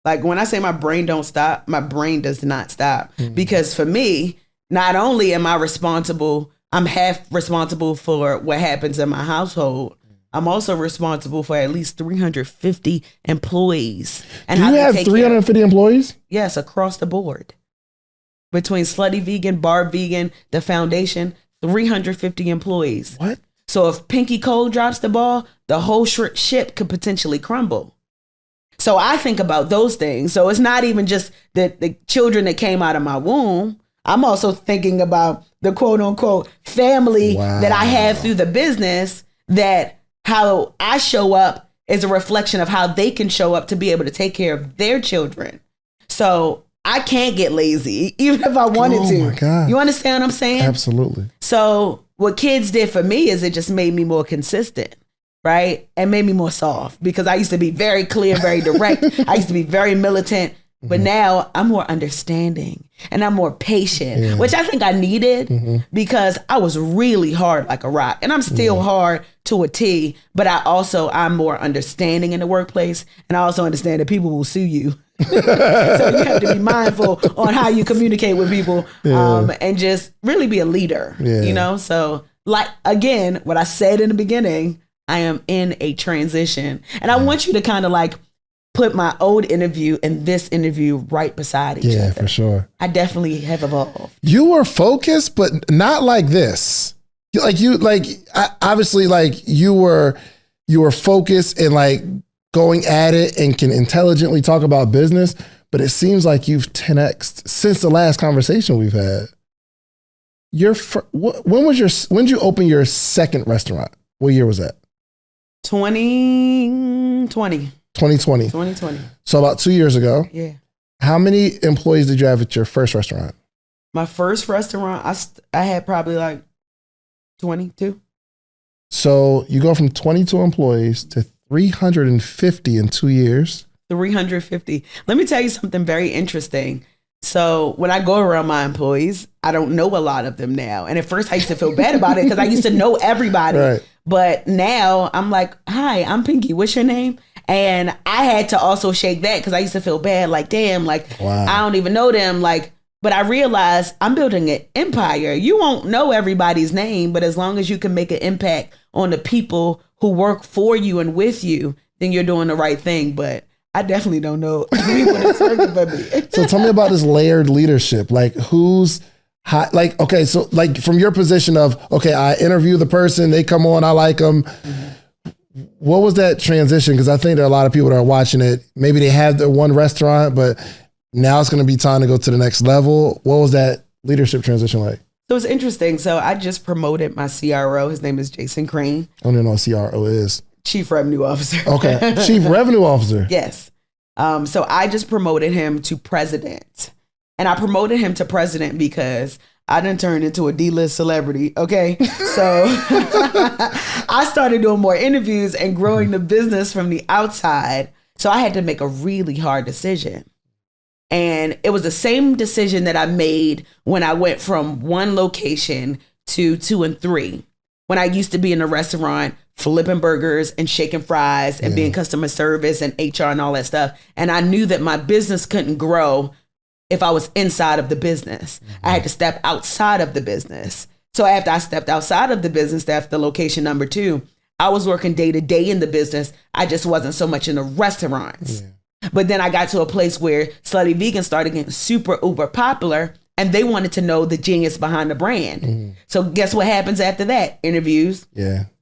Like when I say my brain don't stop, my brain does not stop. Because for me, not only am I responsible, I'm half responsible for what happens in my household. I'm also responsible for at least 350 employees. And do you have 350 employees? Yes, across the board. Between Slutty Vegan, Bar Vegan, the foundation, 350 employees. What? So if Pinky Cole drops the ball, the whole ship could potentially crumble. So I think about those things. So it's not even just the children that came out of my womb. I'm also thinking about the quote unquote family that I have through the business, that how I show up is a reflection of how they can show up to be able to take care of their children. So I can't get lazy, even if I wanted to. My God. You understand what I'm saying? Absolutely. So what kids did for me is it just made me more consistent, right? And made me more soft, because I used to be very clear, very direct. I used to be very militant. But now I'm more understanding and I'm more patient, which I think I needed because I was really hard like a rock, and I'm still hard to a T, but I'm more understanding in the workplace. And I also understand that people will sue you. So you have to be mindful on how you communicate with people, and just really be a leader, you know? So like, again, what I said in the beginning, I am in a transition, and I want you to kind of like put my old interview and this interview right beside each other. Yeah, for sure. I definitely have evolved. You were focused, but not like this. Obviously, like you were focused and like going at it and can intelligently talk about business, but it seems like you've 10x'd since the last conversation we've had. When did you open your second restaurant? What year was that? 2020. 2020. So about 2 years ago. Yeah. How many employees did you have at your first restaurant? My first restaurant, I had probably like 22. So you go from 22 employees to 350 in 2 years. 350. Let me tell you something very interesting. So when I go around my employees, I don't know a lot of them now. And at first I used to feel bad about it because I used to know everybody. Right. But now I'm like, hi, I'm Pinky. What's your name? And I had to also shake that because I used to feel bad. Like, damn, like, I don't even know them. Like, but I realized I'm building an empire. You won't know everybody's name, but as long as you can make an impact on the people who work for you and with you, then you're doing the right thing. But I definitely don't know people that's working for me. So tell me about this layered leadership. Like who's hot? Like, okay, so like from your position of, okay, I interview the person, they come on, I like them. What was that transition? Because I think there are a lot of people that are watching it. Maybe they have their one restaurant, but now it's going to be time to go to the next level. What was that leadership transition like? So it's interesting. So I just promoted my CRO. His name is Jason Crane. I don't even know what CRO is. Chief Revenue Officer. Okay. Chief Revenue Officer. Yes. So I just promoted him to president. And I promoted him to president because I done turned into a D-list celebrity. Okay. So I started doing more interviews and growing the business from the outside. So I had to make a really hard decision. And it was the same decision that I made when I went from one location to 2 and 3. When I used to be in a restaurant flipping burgers and shaking fries and being customer service and HR and all that stuff. And I knew that my business couldn't grow if I was inside of the business. I had to step outside of the business. So after I stepped outside of the business, after location number 2, I was working day to day in the business. I just wasn't so much in the restaurants. But then I got to a place where Slutty Vegan started getting super uber popular, and they wanted to know the genius behind the brand. So guess what happens after that? Interviews.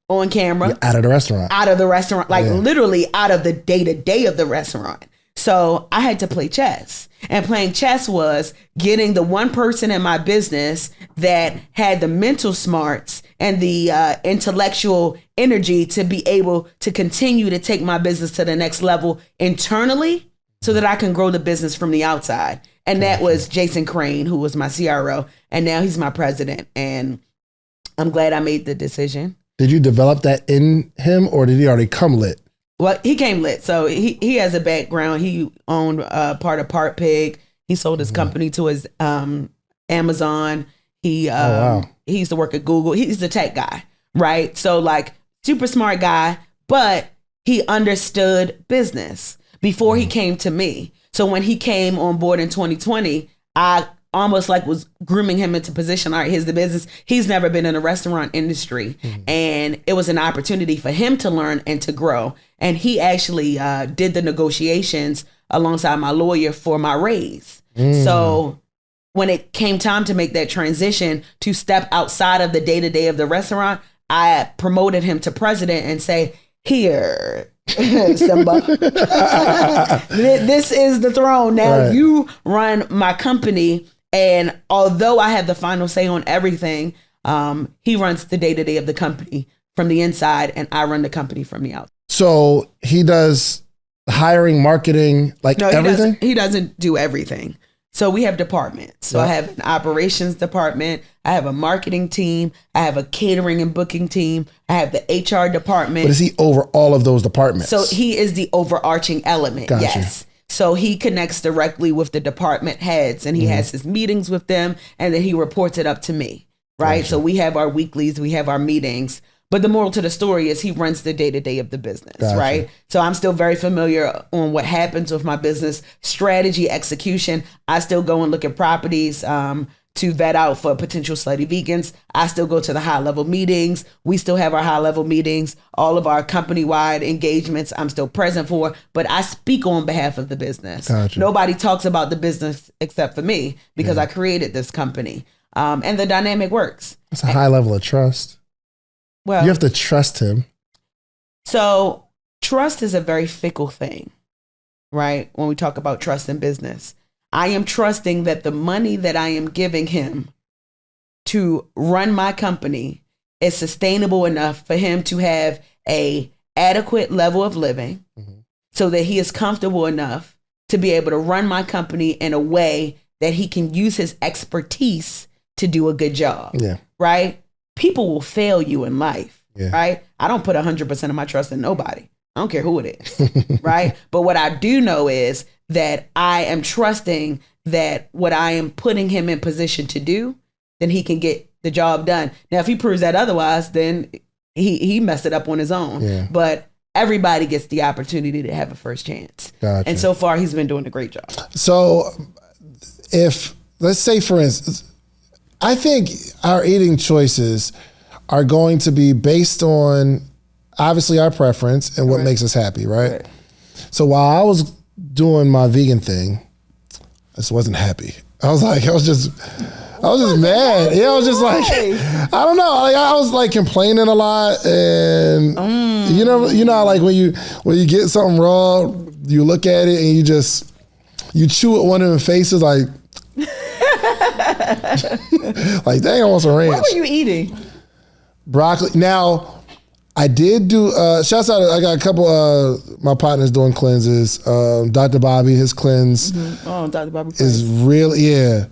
On camera. You're out of the restaurant. Out of the restaurant. Like literally out of the day to day of the restaurant. So I had to play chess. And playing chess was getting the one person in my business that had the mental smarts and the intellectual energy to be able to continue to take my business to the next level internally so that I can grow the business from the outside. And that was Jason Crane, who was my CRO. And now he's my president. And I'm glad I made the decision. Did you develop that in him, or did he already come lit? Well, he came lit. So he has a background. He owned part of Part Pig. He sold his company to his Amazon. He used to work at Google. He's the tech guy, right? So like super smart guy, but he understood business before he came to me. So So when he came on board in 2020, I almost like was grooming him into position. All right, here's the business. He's never been in the restaurant industry. And it was an opportunity for him to learn and to grow. And he actually did the negotiations alongside my lawyer for my raise. So when it came time to make that transition to step outside of the day-to-day of the restaurant, I promoted him to president and say, here, Simba, this is the throne. Now you run my company. And although I have the final say on everything, he runs the day-to-day of the company from the inside, and I run the company from the outside. So he does hiring, marketing, everything? He doesn't do everything. So we have departments. So I have an operations department. I have a marketing team. I have a catering and booking team. I have the HR department. But is he over all of those departments? So he is the overarching element. Gotcha. Yes. So he connects directly with the department heads, and he has his meetings with them, and then he reports it up to me. Right. Gotcha. So we have our weeklies, we have our meetings. But the moral to the story is he runs the day-to-day of the business, gotcha. Right? So I'm still very familiar on what happens with my business strategy, execution. I still go and look at properties to vet out for potential slutty vegans. I still go to the high-level meetings. We still have our high-level meetings. All of our company-wide engagements I'm still present for, but I speak on behalf of the business. Gotcha. Nobody talks about the business except for me because I created this company. And the dynamic works. It's a high level of trust. Well, you have to trust him. So trust is a very fickle thing, right? When we talk about trust in business, I am trusting that the money that I am giving him to run my company is sustainable enough for him to have a adequate level of living so that he is comfortable enough to be able to run my company in a way that he can use his expertise to do a good job. Yeah. Right? People will fail you in life, right? I don't put 100% of my trust in nobody. I don't care who it is, right? But what I do know is that I am trusting that what I am putting him in position to do, then he can get the job done. Now, if he proves that otherwise, then he messed it up on his own. Yeah. But everybody gets the opportunity to have a first chance. Gotcha. And so far, he's been doing a great job. So if, let's say, for instance, I think our eating choices are going to be based on obviously our preference and what makes us happy, right? So while I was doing my vegan thing, I just wasn't happy. I was just mad. Yeah, I was just like, I don't know. I was like complaining a lot, and you know, like when you get something raw, you look at it and you chew it one of the faces like. Like, dang, I want some ranch. What were you eating? Broccoli. Now, I did do, shouts out, I got a couple my partners doing cleanses. Dr. Bobby, his cleanse. Oh, Dr. Bobby is really,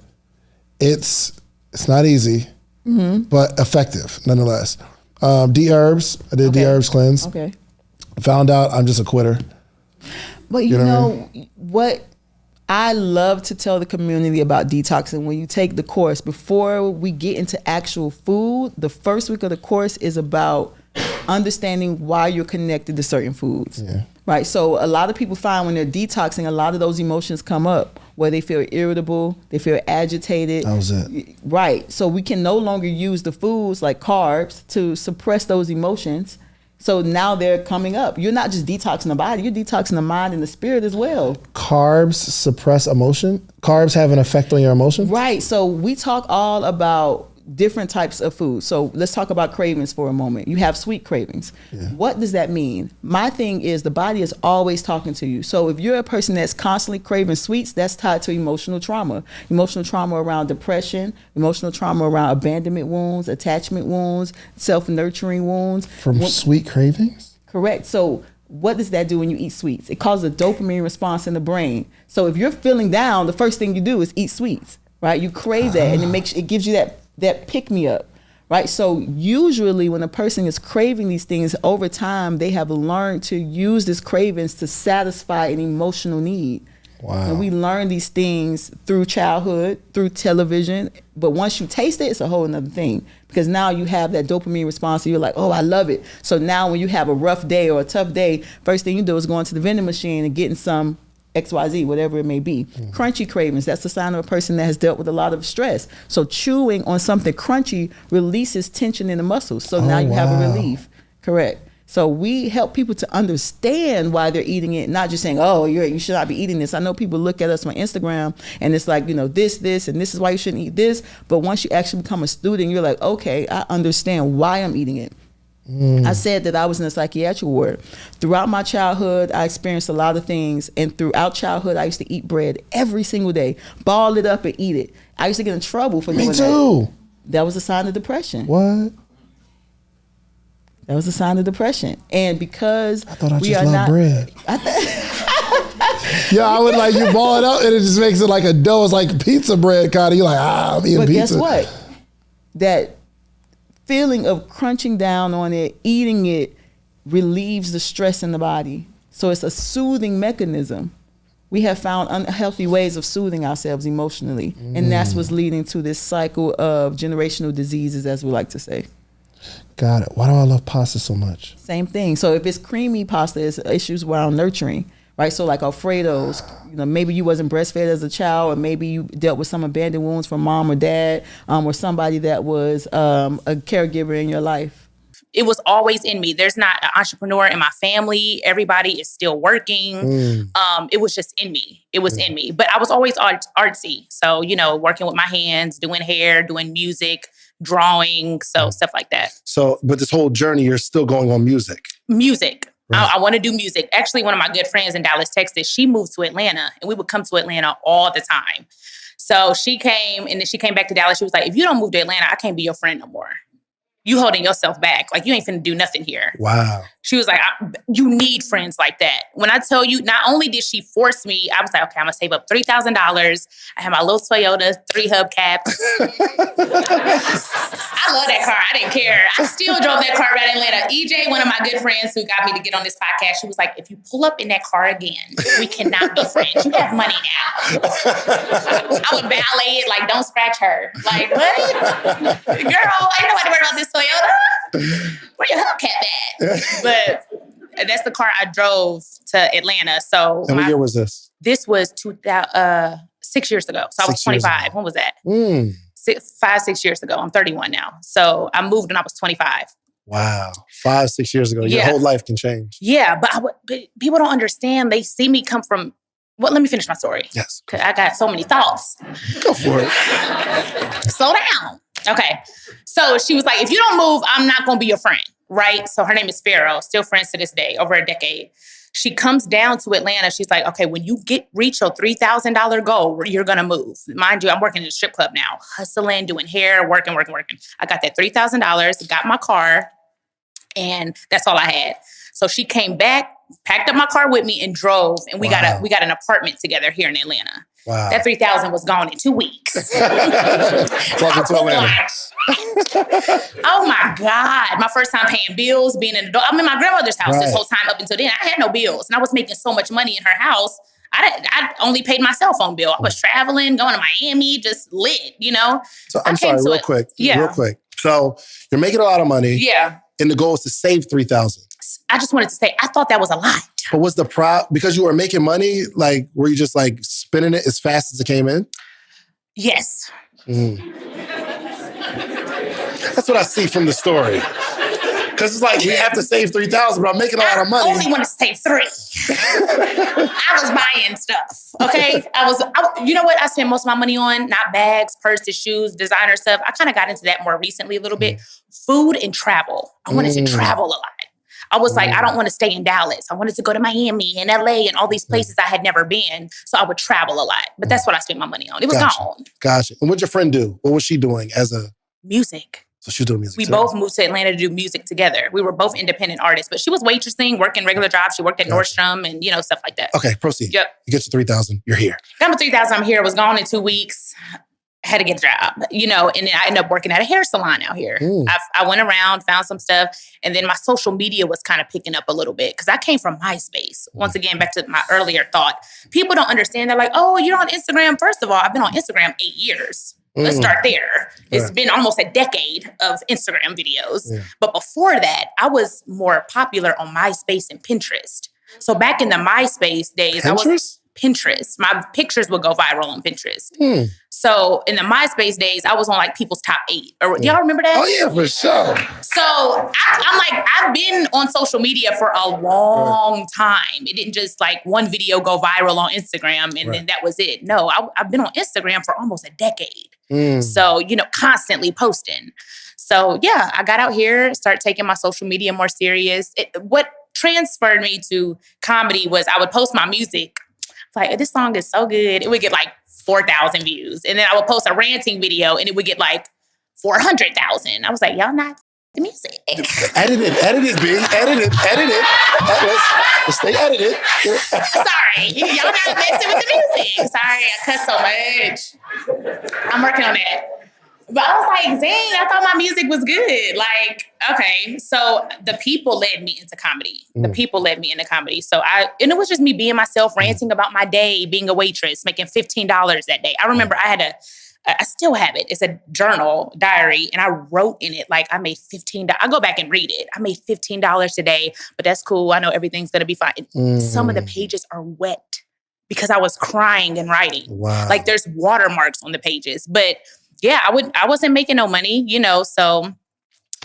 it's not easy, but effective nonetheless. D-Herbs, I did D-Herbs cleanse. Okay. Found out I'm just a quitter. But you know what? I love to tell the community about detoxing. When you take the course, before we get into actual food, the first week of the course is about understanding why you're connected to certain foods. Yeah. Right. So a lot of people find when they're detoxing, a lot of those emotions come up where they feel irritable, they feel agitated. That was it. Right. So we can no longer use the foods like carbs to suppress those emotions. So now they're coming up. You're not just detoxing the body, you're detoxing the mind and the spirit as well. Carbs suppress emotion? Carbs have an effect on your emotions? Right. So we talk all about different types of food. So let's talk about cravings for a moment. You have sweet cravings. Yeah. What does that mean? My thing is the body is always talking to you. So if you're a person that's constantly craving sweets, that's tied to emotional trauma. Emotional trauma around depression, emotional trauma around abandonment wounds, attachment wounds, self-nurturing wounds. From sweet cravings? Correct. So what does that do when you eat sweets? It causes a dopamine response in the brain. So if you're feeling down, the first thing you do is eat sweets, right? You crave that and it gives you that pick me up, right? So usually when a person is craving these things over time, they have learned to use these cravings to satisfy an emotional need. Wow. And we learn these things through childhood, through television. But once you taste it, it's a whole nother thing because now you have that dopamine response and you're like, oh, I love it. So now when you have a rough day or a tough day, first thing you do is go into the vending machine and getting some XYZ, whatever it may be. Crunchy cravings, that's the sign of a person that has dealt with a lot of stress. So chewing on something crunchy releases tension in the muscles. So now you have a relief. Correct. So we help people to understand why they're eating it, not just saying, oh, you should not be eating this. I know people look at us on Instagram and it's like, this, and this is why you shouldn't eat this. But once you actually become a student, you're like, okay, I understand why I'm eating it. I said that I was in a psychiatric ward. Throughout my childhood, I experienced a lot of things. And throughout childhood, I used to eat bread every single day, ball it up and eat it. I used to get in trouble for doing that. Me too. That was a sign of depression. What? That was a sign of depression. And because I thought I just loved bread. Yeah, I would like you ball it up and it just makes it like a dough. It's like pizza bread kind of. You're like, I'm eating pizza. But guess what? That feeling of crunching down on it, eating it, relieves the stress in the body. So it's a soothing mechanism. We have found unhealthy ways of soothing ourselves emotionally. And that's what's leading to this cycle of generational diseases, as we like to say. Got it. Why do I love pasta so much? Same thing. So if it's creamy pasta, it's issues around nurturing, right? So like Alfredo's, maybe you wasn't breastfed as a child, or maybe you dealt with some abandoned wounds from mom or dad, or somebody that was a caregiver in your life. It was always in me. There's not an entrepreneur in my family. Everybody is still working. It was just in me. It was in me. But I was always artsy. So, working with my hands, doing hair, doing music, drawing, so stuff like that. So, but this whole journey, you're still going on music. Music. Right. I want to do music. Actually, one of my good friends in Dallas, Texas, she moved to Atlanta and we would come to Atlanta all the time. So she came and then she came back to Dallas. She was like, if you don't move to Atlanta, I can't be your friend no more. You holding yourself back. Like, you ain't finna do nothing here. Wow. She was like, you need friends like that. When I tell you, not only did she force me, I was like, okay, I'm gonna save up $3,000. I had my little Toyota 3 hubcaps. I love that car. I didn't care. I still drove that car around Atlanta. EJ, one of my good friends who got me to get on this podcast, she was like, if you pull up in that car again, we cannot be friends. You have money now. I would valet it like, don't scratch her. Like, what? Girl, ain't nobody worried about this Toyota. Where your hubcap at? But that's the car I drove to Atlanta. So and what year was this? This was 6 years ago. So I was 25. When was that? 6 years ago. I'm 31 now. So I moved when I was 25. Wow. 5-6 years ago. Your whole life can change. Yeah, but people don't understand. They see me come from, let me finish my story. Yes. Because I got so many thoughts. Go for it. Slow down. Okay. So she was like, if you don't move, I'm not going to be your friend. Right? So her name is Pharaoh, still friends to this day, over a decade. She comes down to Atlanta. She's like, okay, when you reach your $3,000 goal, you're going to move. Mind you, I'm working in a strip club now, hustling, doing hair, working. I got that $3,000, got my car, and that's all I had. So she came back, packed up my car with me and drove, and we got an apartment together here in Atlanta. Wow. That $3,000 was gone in 2 weeks. Welcome to Atlanta. Oh my God. My first time paying bills, being an adult. I'm in my grandmother's house this whole time up until then. I had no bills and I was making so much money in her house. I only paid my cell phone bill. I was traveling, going to Miami, just lit, So I'm sorry, real quick. So you're making a lot of money. Yeah. And the goal is to save $3,000. I just wanted to say, I thought that was a lot. But was the because you were making money, like, were you just like spending it as fast as it came in? Yes. That's what I see from the story. Because it's like, we have to save $3,000, but I'm making a lot of money. I only want to save $3,000. I was buying stuff, okay? You know what I spent most of my money on? Not bags, purses, shoes, designer stuff. I kind of got into that more recently a little bit. Food and travel. I wanted to travel a lot. I was like, I don't want to stay in Dallas. I wanted to go to Miami and LA and all these places I had never been. So I would travel a lot. But that's what I spent my money on. It was gone. Gotcha. And what'd your friend do? What was she doing as a... Music. So she was doing music We both moved to Atlanta to do music together. We were both independent artists. But she was waitressing, working regular jobs. She worked at Nordstrom and, stuff like that. Okay, proceed. Yep. You get your $3,000. You're here. Got my $3,000. I'm here. Was gone in 2 weeks. Had to get a job, and then I ended up working at a hair salon out here. I went around, found some stuff, and then my social media was kind of picking up a little bit because I came from MySpace. Once again, back to my earlier thought. People don't understand. They're like, oh, you're on Instagram. First of all, I've been on Instagram 8 years. Let's start there. It's been almost a decade of Instagram videos. Yeah. But before that, I was more popular on MySpace and Pinterest. So back in the MySpace days, Pinterest. My pictures would go viral on Pinterest. So in the MySpace days, I was on like people's top 8. Or y'all remember that? Oh yeah, for sure. So I'm like, I've been on social media for a long time. It didn't just like one video go viral on Instagram and then that was it. No, I've been on Instagram for almost a decade. So, you know, constantly posting. So yeah, I got out here, started taking my social media more serious. What transferred me to comedy was I would post my music. Like, this song is so good. It would get like 4,000 views. And then I would post a ranting video and it would get like 400,000. I was like, y'all not the music. Edit it, B. Edit it. Let's stay edited. Sorry. Y'all not messing with the music. Sorry, I cuss so much. I'm working on that. But I was like, dang, I thought my music was good. Like, okay. So the people led me into comedy. So and it was just me being myself, ranting about my day, being a waitress, making $15 that day. I remember I still have it. It's a journal diary. And I wrote in it, like, I made $15. I go back and read it. I made $15 today, but that's cool. I know everything's going to be fine. Some of the pages are wet because I was crying and writing. Wow. Like there's watermarks on the pages, but yeah, I wasn't making no money, you know, so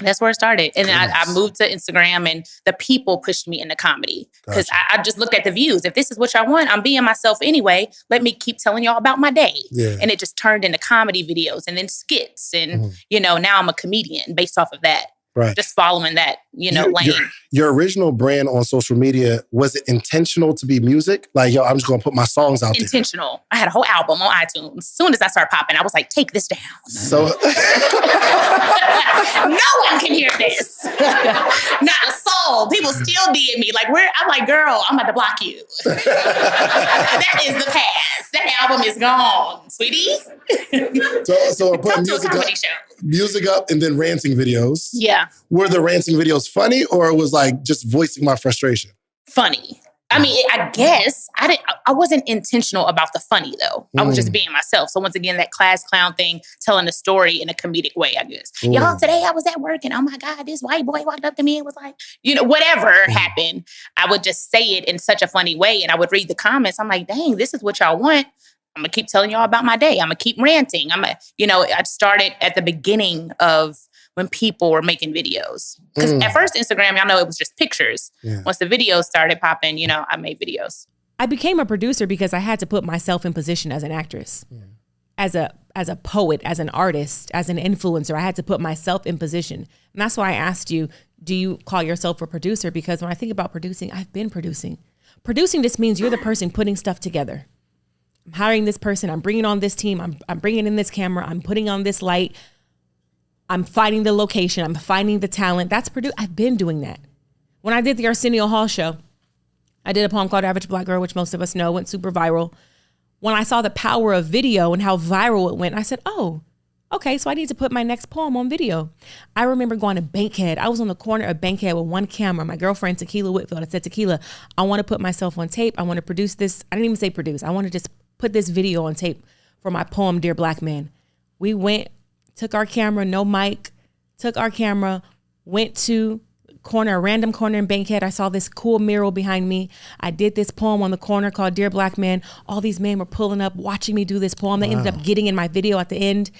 that's where it started. And then I moved to Instagram and the people pushed me into comedy because I just looked at the views. If this is what y'all want, I'm being myself anyway. Let me keep telling y'all about my day. Yeah. And it just turned into comedy videos and then skits. And, you know, now I'm a comedian based off of that. Right. Just following that, you know, lane. Your original brand on social media, was it intentional to be music? Like, yo, I'm just going to put my songs out there. Intentional. I had a whole album on iTunes. As soon as I started popping, I was like, take this down. So no one can hear this. Not a soul. People still DM me. Like, I'm like, girl, I'm about to block you. That is the past. That album is gone, sweetie. So put music up and then ranting videos. Yeah. Were the ranting videos funny or it was like just voicing my frustration? Funny. I mean, I guess I wasn't intentional about the funny though. I was just being myself. So once again, that class clown thing, telling a story in a comedic way, I guess. Y'all, today I was at work and oh my God, this white boy walked up to me and was like, you know, whatever happened, I would just say it in such a funny way. And I would read the comments. I'm like, dang, this is what y'all want. I'm going to keep telling y'all about my day. I'm going to keep ranting. I started at the beginning of when people were making videos. Because at first Instagram, y'all know it was just pictures. Yeah. Once the videos started popping, you know, I made videos. I became a producer because I had to put myself in position as an actress, as a poet, as an artist, as an influencer. I had to put myself in position. And that's why I asked you, do you call yourself a producer? Because when I think about producing, I've been producing. Producing just means you're the person putting stuff together. I'm hiring this person. I'm bringing on this team. I'm bringing in this camera. I'm putting on this light. I'm finding the location. I'm finding the talent. That's I've been doing that. When I did the Arsenio Hall show, I did a poem called Average Black Girl, which most of us know went super viral. When I saw the power of video and how viral it went, I said, oh, okay, so I need to put my next poem on video. I remember going to Bankhead. I was on the corner of Bankhead with one camera. My girlfriend, Tequila Whitfield, I said, Tequila, I want to put myself on tape. I want to produce this. I didn't even say produce. I want to just put this video on tape for my poem, Dear Black Man. We went, took our camera, no mic, went to a random corner in Bankhead. I saw this cool mural behind me. I did this poem on the corner called Dear Black Man. All these men were pulling up, watching me do this poem. They ended up getting in my video at the end.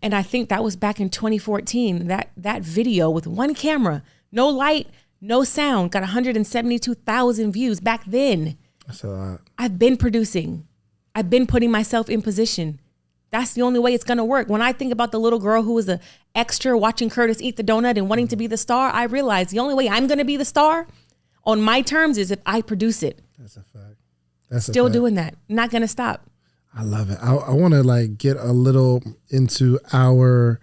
And I think that was back in 2014. That video with one camera, no light, no sound, got 172,000 views back then. That's a lot. I've been producing. I've been putting myself in position. That's the only way it's going to work. When I think about the little girl who was an extra watching Curtis eat the donut and wanting to be the star, I realize the only way I'm going to be the star on my terms is if I produce it. That's a fact. That's Still doing that. Not going to stop. I love it. I want to get a little into our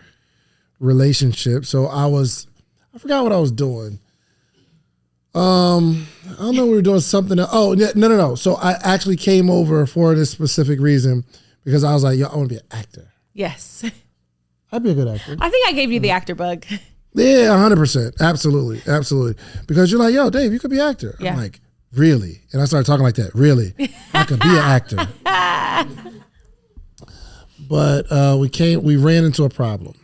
relationship. So I forgot what I was doing. I don't know. We were doing something. Oh, no. So I actually came over for this specific reason because I was like, yo, I want to be an actor. Yes. I'd be a good actor. I think I gave you the actor bug. Yeah, 100%. Absolutely. Because you're like, yo, Dave, you could be an actor. Yeah. I'm like, really? And I started talking like that. Really? I could be an actor. But we ran into a problem.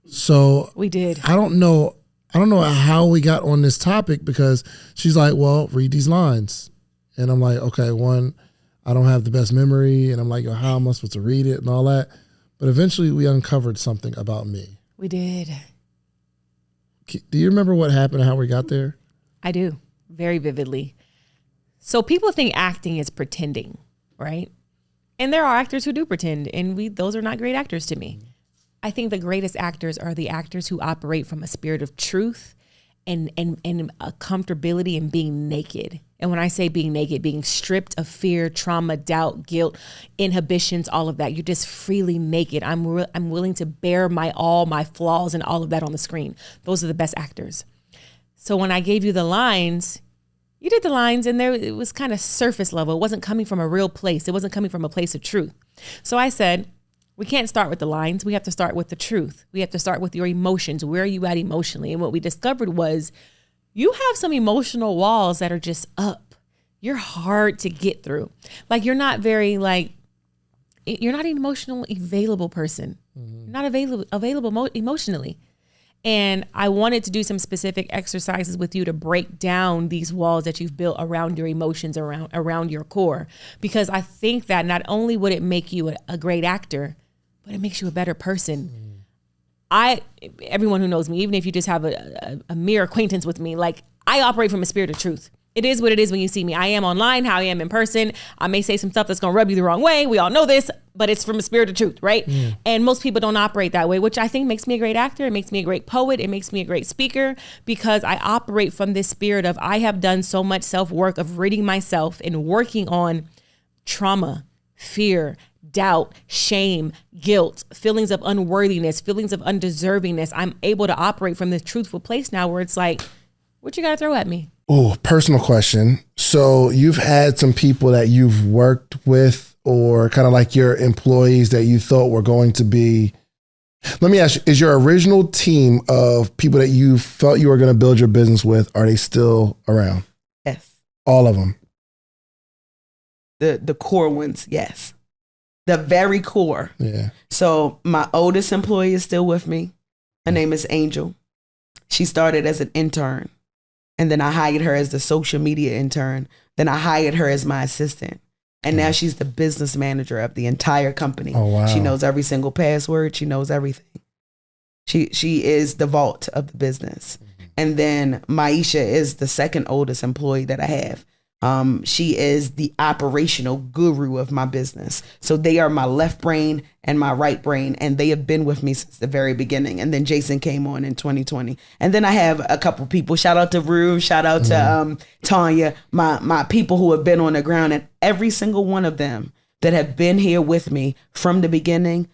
So we did. I don't know how we got on this topic because she's like, well, read these lines. And I'm like, okay, one, I don't have the best memory. And I'm like, yo, how am I supposed to read it and all that? But eventually we uncovered something about me. We did. Do you remember what happened and how we got there? I do, very vividly. So people think acting is pretending, right? And there are actors who do pretend, and those are not great actors to me. I think the greatest actors are the actors who operate from a spirit of truth and a comfortability in being naked. And when I say being naked, being stripped of fear, trauma, doubt, guilt, inhibitions, all of that. You're just freely naked. I'm willing to bear all my flaws and all of that on the screen. Those are the best actors. So when I gave you the lines, you did the lines and it was kind of surface level. It wasn't coming from a real place. It wasn't coming from a place of truth. So I said, we can't start with the lines. We have to start with the truth. We have to start with your emotions. Where are you at emotionally? And what we discovered was you have some emotional walls that are just up. You're hard to get through. Like you're not an emotionally available person. You're not available emotionally. And I wanted to do some specific exercises with you to break down these walls that you've built around your emotions, around your core. Because I think that not only would it make you a great actor, but it makes you a better person. Everyone who knows me, even if you just have a mere acquaintance with me, like I operate from a spirit of truth. It is what it is when you see me. I am online, how I am in person. I may say some stuff that's going to rub you the wrong way. We all know this, but it's from a spirit of truth, right? And most people don't operate that way, which I think makes me a great actor. It makes me a great poet. It makes me a great speaker because I operate from this spirit of I have done so much self-work of reading myself and working on trauma, fear, doubt, shame, guilt, feelings of unworthiness, feelings of undeservingness. I'm able to operate from this truthful place now where it's like, what you got to throw at me? Oh, personal question. So you've had some people that you've worked with or kind of like your employees that you thought were going to be, let me ask you, is your original team of people that you felt you were going to build your business with, are they still around? Yes. All of them? The core ones, yes. The very core. Yeah. So my oldest employee is still with me. Her name is Angel. She started as an intern. And then I hired her as the social media intern. Then I hired her as my assistant. And now she's the business manager of the entire company. Oh, wow. She knows every single password. She knows everything. She is the vault of the business. And then Maisha is the second oldest employee that I have. She is the operational guru of my business. So they are my left brain and my right brain, and they have been with me since the very beginning. And then Jason came on in 2020. And then I have a couple people. Shout out to Rue. Shout out to Tanya, my people who have been on the ground. And every single one of them that have been here with me from the beginning,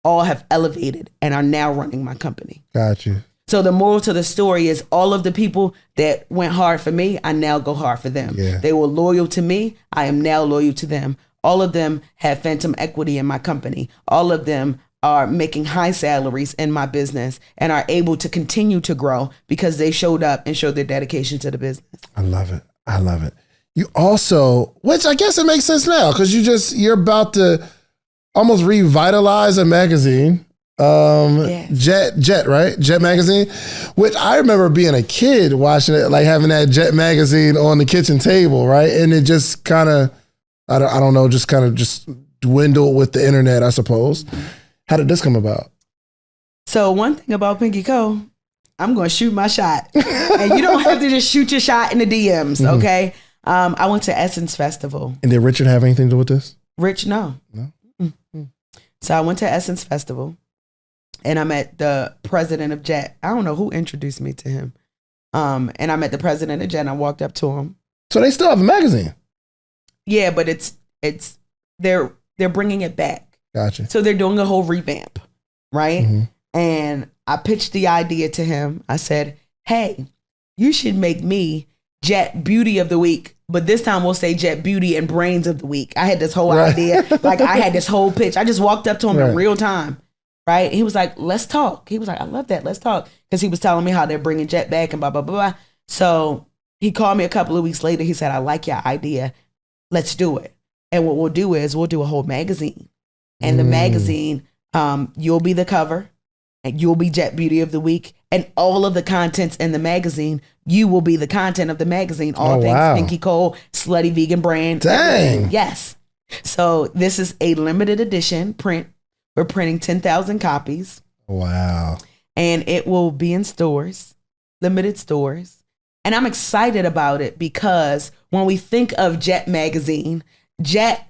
all have elevated and are now running my company. Got you. So the moral to the story is all of the people that went hard for me, I now go hard for them. Yeah. They were loyal to me. I am now loyal to them. All of them have phantom equity in my company. All of them are making high salaries in my business and are able to continue to grow because they showed up and showed their dedication to the business. I love it. I love it. You also, which I guess it makes sense now because you're about to almost revitalize a magazine. Yes. Jet, right? Jet Magazine, which I remember being a kid watching it, like having that Jet Magazine on the kitchen table, right? And it just kind of, I don't know, just kind of just dwindled with the internet, I suppose. How did this come about? So one thing about Pinky Co, I'm going to shoot my shot. And you don't have to just shoot your shot in the DMs, okay? I went to Essence Festival. And did Richard have anything to do with this? Rich, no. So I went to Essence Festival. And I met the president of Jet. I don't know who introduced me to him. And I met the president of Jet and I walked up to him. So they still have a magazine? Yeah, but they're bringing it back. Gotcha. So they're doing a whole revamp, right? And I pitched the idea to him. I said, hey, you should make me Jet Beauty of the Week. But this time we'll say Jet Beauty and Brains of the Week. I had this whole idea. Like I had this whole pitch. I just walked up to him in real time. Right? He was like, let's talk. He was like, I love that. Let's talk. Because he was telling me how they're bringing Jet back and blah, blah, blah, blah. So he called me a couple of weeks later. He said, I like your idea. Let's do it. And what we'll do is we'll do a whole magazine. And the magazine, you'll be the cover and you'll be Jet Beauty of the Week. And all of the contents in the magazine, you will be the content of the magazine. All things Pinky Cole, slutty vegan brand. Dang. Yes. So this is a limited edition print. We're printing 10,000 copies. Wow. And it will be in stores, limited stores. And I'm excited about it because when we think of Jet Magazine, Jet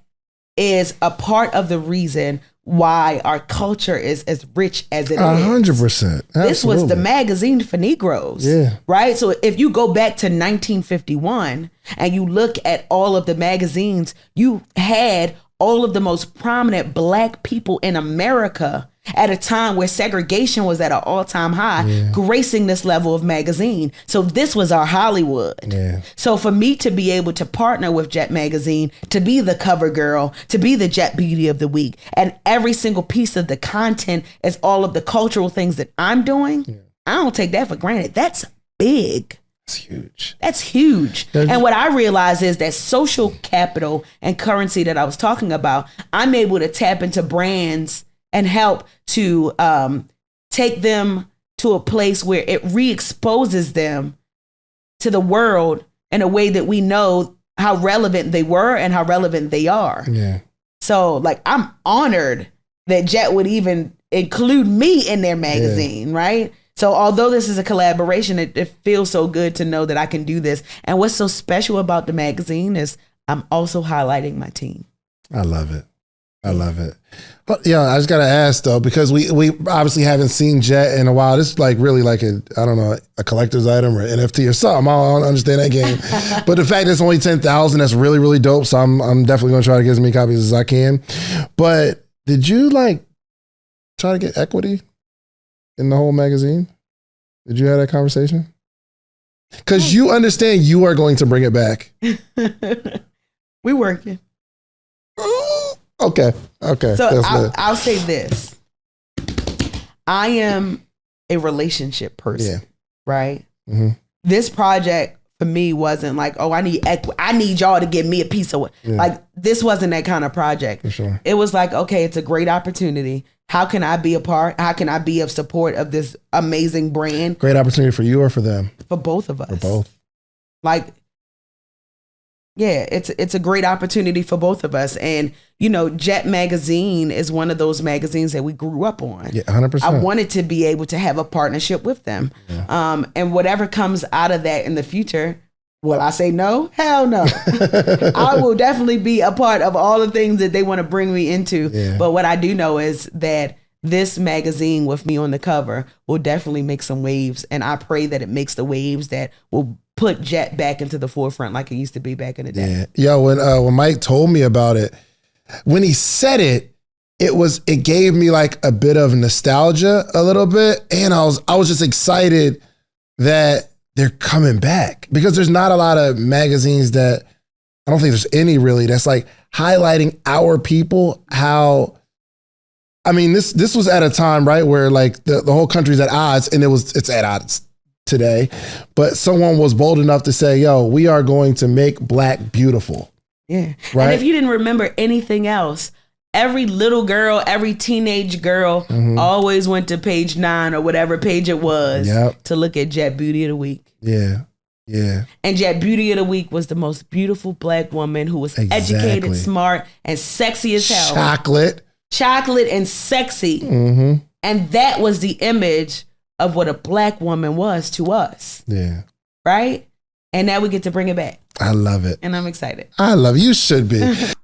is a part of the reason why our culture is as rich as it is. 100%. This was the magazine for Negroes. Yeah. Right? So if you go back to 1951 and you look at all of the magazines, you had all of the most prominent Black people in America at a time where segregation was at an all-time high, gracing this level of magazine. So this was our Hollywood. Yeah. So for me to be able to partner with Jet Magazine, to be the cover girl, to be the Jet Beauty of the Week, and every single piece of the content is all of the cultural things that I'm doing, I don't take that for granted. That's big. It's huge. That's huge. And what I realize is that social capital and currency that I was talking about, I'm able to tap into brands and help to take them to a place where it re-exposes them to the world in a way that we know how relevant they were and how relevant they are. Yeah. So like, I'm honored that Jet would even include me in their magazine, right? So although this is a collaboration, it feels so good to know that I can do this. And what's so special about the magazine is I'm also highlighting my team. I love it. I love it. But yeah, I just gotta ask though, because we obviously haven't seen Jet in a while. This is like really like a collector's item or NFT or something. I don't understand that game. But the fact that it's only 10,000, that's really, really dope. So I'm definitely gonna try to get as many copies as I can. But did you like try to get equity in the whole magazine? Did you have that conversation? Because you understand you are going to bring it back. We working. Okay. So I'll say this. I am a relationship person, right? Mm-hmm. This project for me wasn't like, oh, I need y'all to give me a piece of it. Yeah. Like, this wasn't that kind of project. For sure. It was like, okay, it's a great opportunity. How can I be a part? How can I be of support of this amazing brand? Great opportunity for you or for them? For both of us. For both. Like, yeah, it's a great opportunity for both of us. And, you know, Jet Magazine is one of those magazines that we grew up on. Yeah, 100%. I wanted to be able to have a partnership with them. Yeah. And whatever comes out of that in the future, will I say no? Hell no. I will definitely be a part of all the things that they want to bring me into. Yeah. But what I do know is that this magazine with me on the cover will definitely make some waves. And I pray that it makes the waves that will put Jet back into the forefront like it used to be back in the day. Yeah. Yo, when Mike told me about it, when he said it, it gave me like a bit of nostalgia a little bit. And I was just excited that they're coming back, because there's not a lot of magazines that, I don't think there's any really, that's like highlighting our people. How, I mean, this was at a time, right, where like the whole country's at odds, and it's at odds today, but someone was bold enough to say, yo, we are going to make Black beautiful. Yeah. Right? And if you didn't remember anything else, every little girl, every teenage girl always went to page 9 or whatever page it was to look at Jet Beauty of the Week. Yeah. Yeah. And Jet Beauty of the Week was the most beautiful Black woman who was educated, smart, and sexy as hell. Chocolate and sexy. Mm-hmm. And that was the image of what a Black woman was to us. Yeah. Right? And now we get to bring it back. I love it. And I'm excited. I love it. You should be.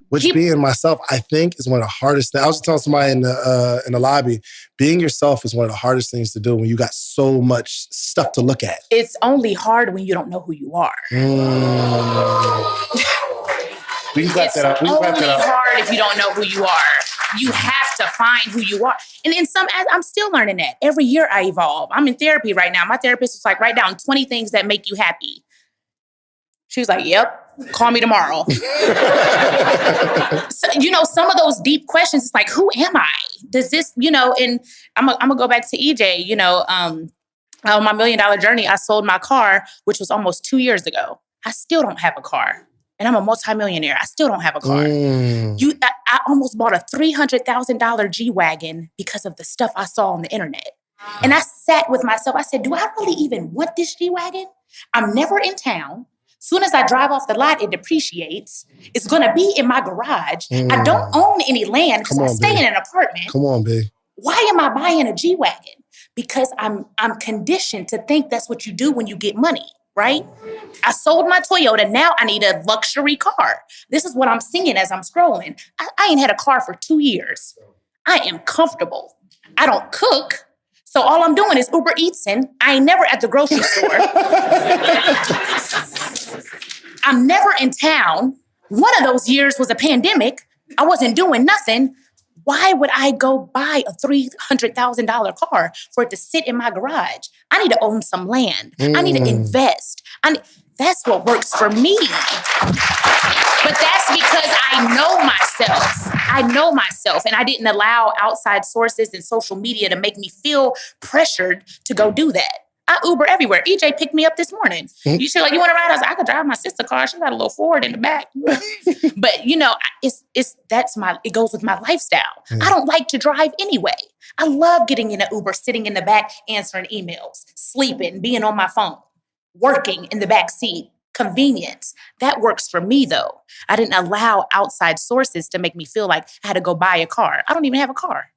Which being myself, I think, is one of the hardest things. I was just telling somebody in the lobby, being yourself is one of the hardest things to do when you got so much stuff to look at. It's only hard when you don't know who you are. It's only hard if you don't know who you are. You have to find who you are. And in I'm still learning that. Every year I evolve. I'm in therapy right now. My therapist was like, write down 20 things that make you happy. She was like, yep, call me tomorrow. So, some of those deep questions, it's like, who am I? Does this, and I'm going to go back to EJ, on my $1 million journey, I sold my car, which was almost 2 years ago. I still don't have a car. And I'm a multimillionaire. I still don't have a car. I almost bought a $300,000 G-Wagon because of the stuff I saw on the internet. And I sat with myself. I said, do I really even want this G-Wagon? I'm never in town. Soon as I drive off the lot, it depreciates. It's going to be in my garage. I don't own any land because I stay in an apartment. Come on, B. Why am I buying a G-Wagon? Because I'm conditioned to think that's what you do when you get money, right? I sold my Toyota. Now I need a luxury car. This is what I'm seeing as I'm scrolling. I ain't had a car for 2 years. I am comfortable. I don't cook. So all I'm doing is Uber Eatsing. I ain't never at the grocery store. I'm never in town. One of those years was a pandemic. I wasn't doing nothing. Why would I go buy a $300,000 car for it to sit in my garage? I need to own some land. I need to invest. That's what works for me. But that's because I know myself. I know myself, and I didn't allow outside sources and social media to make me feel pressured to go do that. I Uber everywhere. EJ picked me up this morning. You should you want to ride? I was like, I could drive my sister's car. She got a little Ford in the back. But it goes with my lifestyle. I don't like to drive anyway. I love getting in an Uber, sitting in the back, answering emails, sleeping, being on my phone, working in the back seat. Convenience. That works for me, though. I didn't allow outside sources to make me feel like I had to go buy a car. I don't even have a car.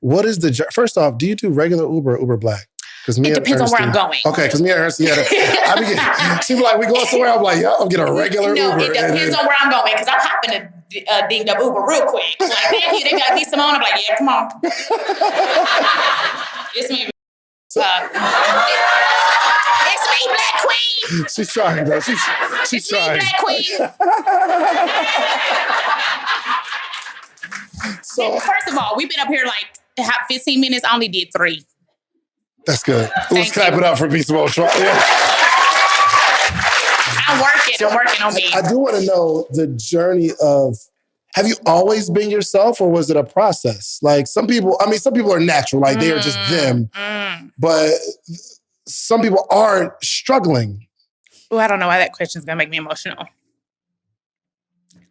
What is first off, do you do regular Uber or Uber Black? It depends on where I'm going. Okay, because me and Ernestine she be like, we going somewhere. I'm like, yeah, I'm getting a regular Uber. It depends on where I'm going, because I'm hopping a dinged up Uber real quick. Like, thank you, they got me Simone. I'm like, yeah, come on. It's me. It's me, Black Queen. She's trying, though. She's trying. Me, Black Queen. So, first of all, we've been up here like 15 minutes. I only did 3. That's good. Let's clap it up for B. Simone. Yeah. I'm working on me. I do want to know the journey of, have you always been yourself, or was it a process? Like some people are natural, like they are just them. But some people are struggling. Oh, I don't know why that question is going to make me emotional.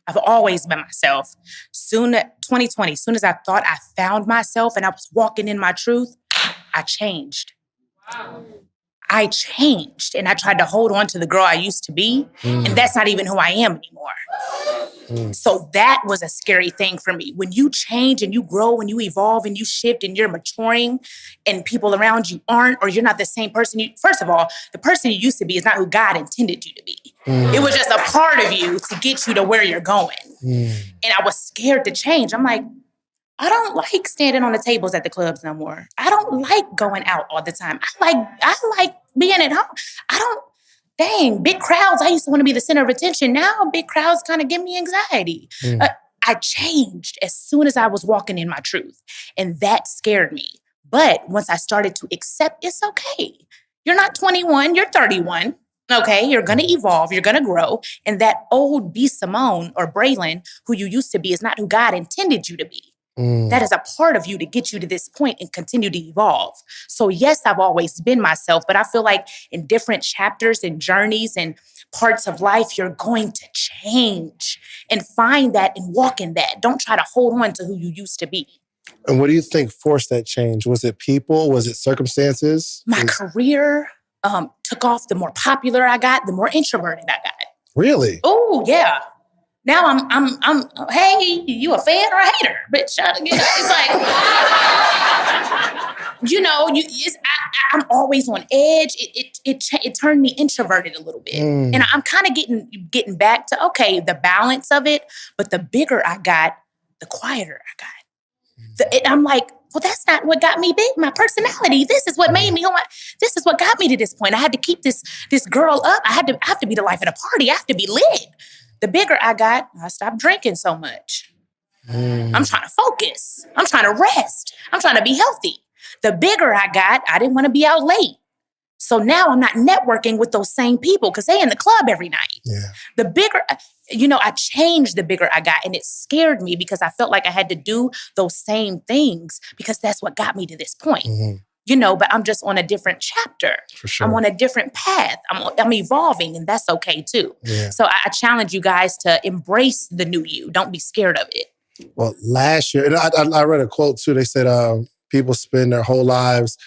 I've always been myself. 2020, soon as I thought I found myself and I was walking in my truth, I changed. Wow. I changed, and I tried to hold on to the girl I used to be, and that's not even who I am anymore. So that was a scary thing for me. When you change and you grow and you evolve and you shift and you're maturing and people around you aren't, or you're not the same person. First of all, the person you used to be is not who God intended you to be. It was just a part of you to get you to where you're going. And I was scared to change. I'm like, I don't like standing on the tables at the clubs no more. I don't like going out all the time. I like being at home. Big crowds. I used to want to be the center of attention. Now big crowds kind of give me anxiety. I changed as soon as I was walking in my truth. And that scared me. But once I started to accept, it's okay. You're not 21, you're 31. Okay, you're going to evolve, you're going to grow. And that old B. Simone or Braylon, who you used to be, is not who God intended you to be. That is a part of you to get you to this point and continue to evolve. So yes, I've always been myself, but I feel like in different chapters and journeys and parts of life, you're going to change and find that and walk in that. Don't try to hold on to who you used to be. And what do you think forced that change? Was it people? Was it circumstances? My career took off. The more popular I got, the more introverted I got. Really? Oh, yeah. Now I'm. Hey, you a fan or a hater? Bitch, it's like, I'm always on edge. It turned me introverted a little bit, and I'm kind of getting back to the balance of it. But the bigger I got, the quieter I got. I'm like, well, that's not what got me big. My personality. This is what made me who I. This is what got me to this point. I had to keep this girl up. I have to be the life of the party. I have to be lit. The bigger I got, I stopped drinking so much. I'm trying to focus. I'm trying to rest. I'm trying to be healthy. The bigger I got, I didn't want to be out late. So now I'm not networking with those same people because they in the club every night. Yeah. The bigger, I changed the bigger I got, and it scared me because I felt like I had to do those same things because that's what got me to this point. But I'm just on a different chapter. For sure. I'm on a different path. I'm evolving, and that's okay too. Yeah. So I challenge you guys to embrace the new you. Don't be scared of it. Well, last year, and I read a quote too. They said people spend their whole lives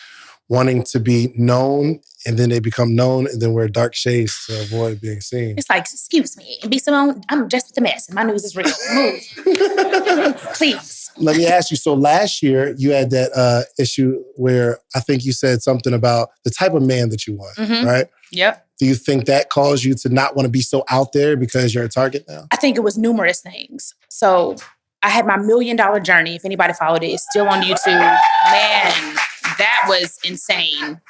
wanting to be known and then they become known and then wear dark shades to avoid being seen. It's like, excuse me, be Simone, I'm just a mess and my news is real. Move. Please. Let me ask you, so last year you had that issue where I think you said something about the type of man that you want, right? Yep. Do you think that caused you to not want to be so out there because you're a target now? I think it was numerous things. So I had my $1 million journey. If anybody followed it, it's still on YouTube. Man, that was insane.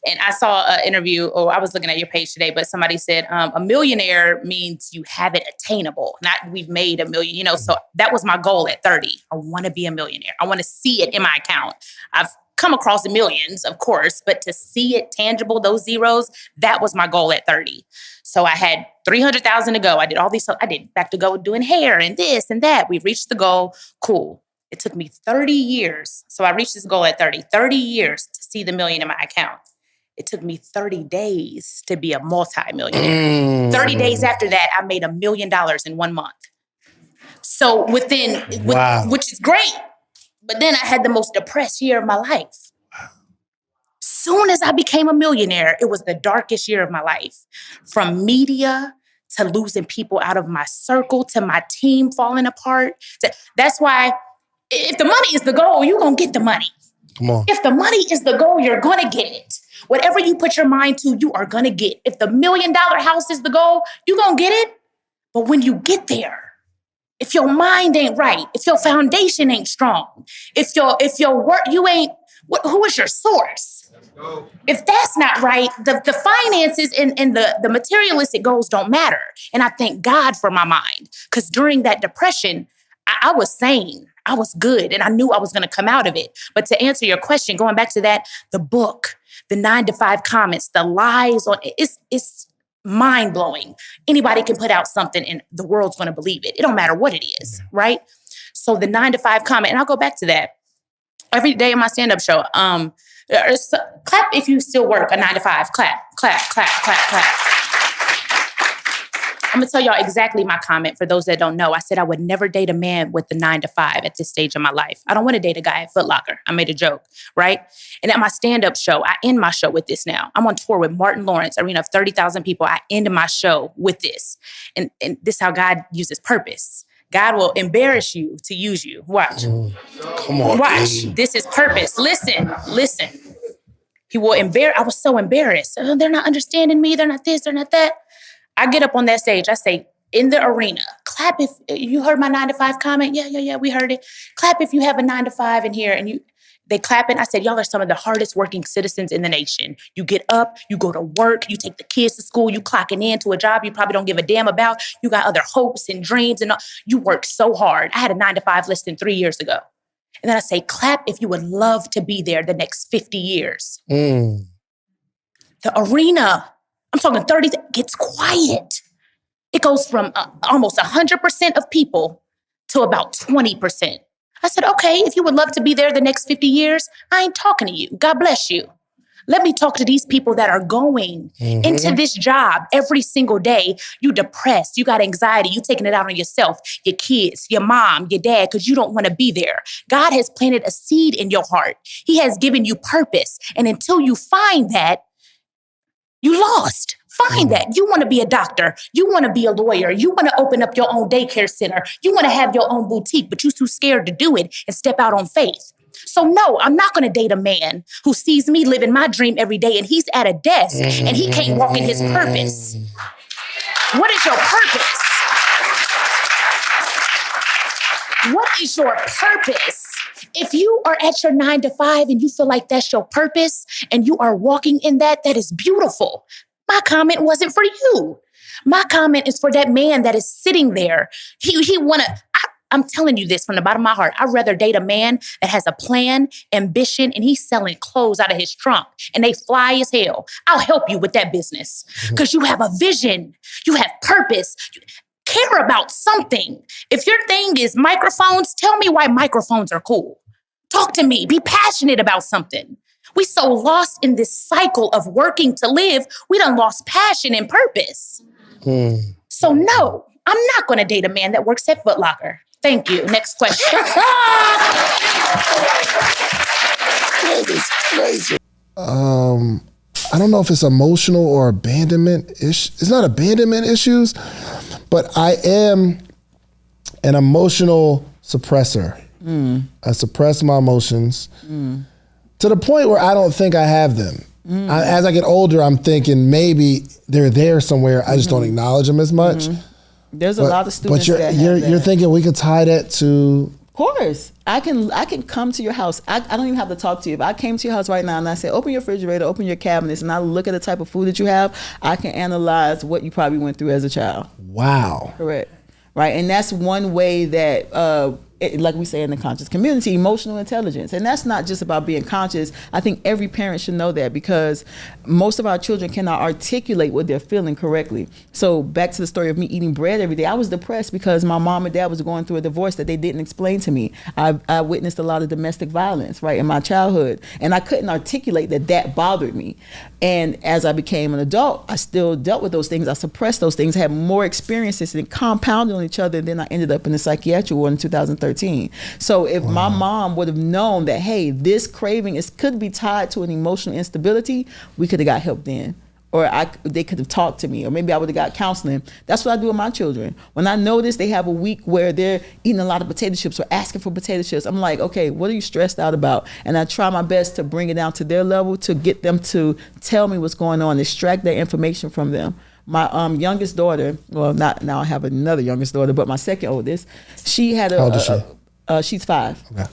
And I saw an interview, or I was looking at your page today, but somebody said a millionaire means you have it attainable, not we've made $1 million, so that was my goal at 30. I want to be a millionaire. I want to see it in my account. I've come across millions, of course, but to see it tangible, those zeros, that was my goal at 30. So I had 300,000 to go. I did all these, I did back to go doing hair and this and that. We reached the goal. Cool. It took me 30 years. So I reached this goal at 30 years to see the million in my account. It took me 30 days to be a multi-millionaire. 30 days after that, I made $1 million in 1 month. So which is great. But then I had the most depressed year of my life. Soon as I became a millionaire, it was the darkest year of my life. From media to losing people out of my circle to my team falling apart. That's why if the money is the goal, you're going to get the money. Come on. If the money is the goal, you're going to get it. Whatever you put your mind to, you are going to get. If the $1 million house is the goal, you're going to get it. But when you get there, if your mind ain't right, if your foundation ain't strong, if your work, who is your source? If that's not right, the finances and the materialistic goals don't matter. And I thank God for my mind. Because during that depression, I was sane. I was good. And I knew I was going to come out of it. But to answer your question, going back to that, the book, the 9 to 5 comments, the lies on it's mind-blowing. Anybody can put out something and the world's going to believe it. It don't matter what it is, right? So the 9 to 5 comment, and I'll go back to that. Every day in my stand-up show, clap if you still work a 9 to 5. Clap, clap, clap, clap, clap. I'm gonna tell y'all exactly my comment for those that don't know. I said I would never date a man with the 9 to 5 at this stage of my life. I don't want to date a guy at Foot Locker. I made a joke, right? And at my stand-up show, I end my show with this now. I'm on tour with Martin Lawrence, arena of 30,000 people. I end my show with this. And this is how God uses purpose. God will embarrass you to use you. Watch. Come on. Watch. Baby. This is purpose. Listen. He will embarrass. I was so embarrassed. Oh, they're not understanding me. They're not this. They're not that. I get up on that stage. I say, in the arena, clap if you heard my 9 to 5 comment. Yeah, we heard it. Clap if you have a 9 to 5 in here. And they clapping. I said, y'all are some of the hardest working citizens in the nation. You get up, you go to work, you take the kids to school, you clocking in to a job you probably don't give a damn about. You got other hopes and dreams and all. You work so hard. I had a 9 to 5 listing 3 years ago. And then I say, clap if you would love to be there the next 50 years. The arena, I'm talking 30, gets quiet. It goes from almost 100% of people to about 20%. I said, okay, if you would love to be there the next 50 years, I ain't talking to you. God bless you. Let me talk to these people that are going into this job every single day. You depressed, you got anxiety, you taking it out on yourself, your kids, your mom, your dad, because you don't want to be there. God has planted a seed in your heart. He has given you purpose. And until you find that, you lost. Find that. You want to be a doctor. You want to be a lawyer. You want to open up your own daycare center. You want to have your own boutique, but you're too scared to do it and step out on faith. So no, I'm not going to date a man who sees me living my dream every day and he's at a desk and he can't walk in his purpose. What is your purpose? What is your purpose? If you are at your 9 to 5 and you feel like that's your purpose and you are walking in that, that is beautiful. My comment wasn't for you. My comment is for that man that is sitting there. I'm telling you this from the bottom of my heart. I'd rather date a man that has a plan, ambition, and he's selling clothes out of his trunk and they fly as hell. I'll help you with that business because you have a vision. You have purpose. You care about something. If your thing is microphones, tell me why microphones are cool. Talk to me. Be passionate about something. We so lost in this cycle of working to live, we done lost passion and purpose. So no, I'm not going to date a man that works at Foot Locker. Thank you. Next question. That is crazy. I don't know if it's emotional or abandonment it's not abandonment issues, but I am an emotional suppressor. I suppress my emotions to the point where I don't think I have them. As I get older, I'm thinking maybe they're there somewhere. I just don't acknowledge them as much. There's a lot of students but you're thinking we could tie that to. Of course, I can come to your house. I don't even have to talk to you. If I came to your house right now and I said, open your refrigerator, open your cabinets, and I look at the type of food that you have, I can analyze what you probably went through as a child. Wow. Correct. Right. And that's one way that, like we say in the conscious community, emotional intelligence. And that's not just about being conscious. I think every parent should know that, because most of our children cannot articulate what they're feeling correctly. So back to the story of me eating bread every day, I was depressed because my mom and dad was going through a divorce that they didn't explain to me. I witnessed a lot of domestic violence, right, in my childhood. And I couldn't articulate that bothered me. And as I became an adult, I still dealt with those things. I suppressed those things, had more experiences and compounded on each other. And then I ended up in the psychiatric ward in 2013. So if my mom would have known that, hey, this craving could be tied to an emotional instability, we could have got help then. Or they could have talked to me, or maybe I would have got counseling. That's what I do with my children. When I notice they have a week where they're eating a lot of potato chips or asking for potato chips, I'm like, okay, what are you stressed out about? And I try my best to bring it down to their level, to get them to tell me what's going on, extract that information from them. My youngest daughter, well, not now I have another youngest daughter, but my second oldest, she had How old is she? She's 5. Okay.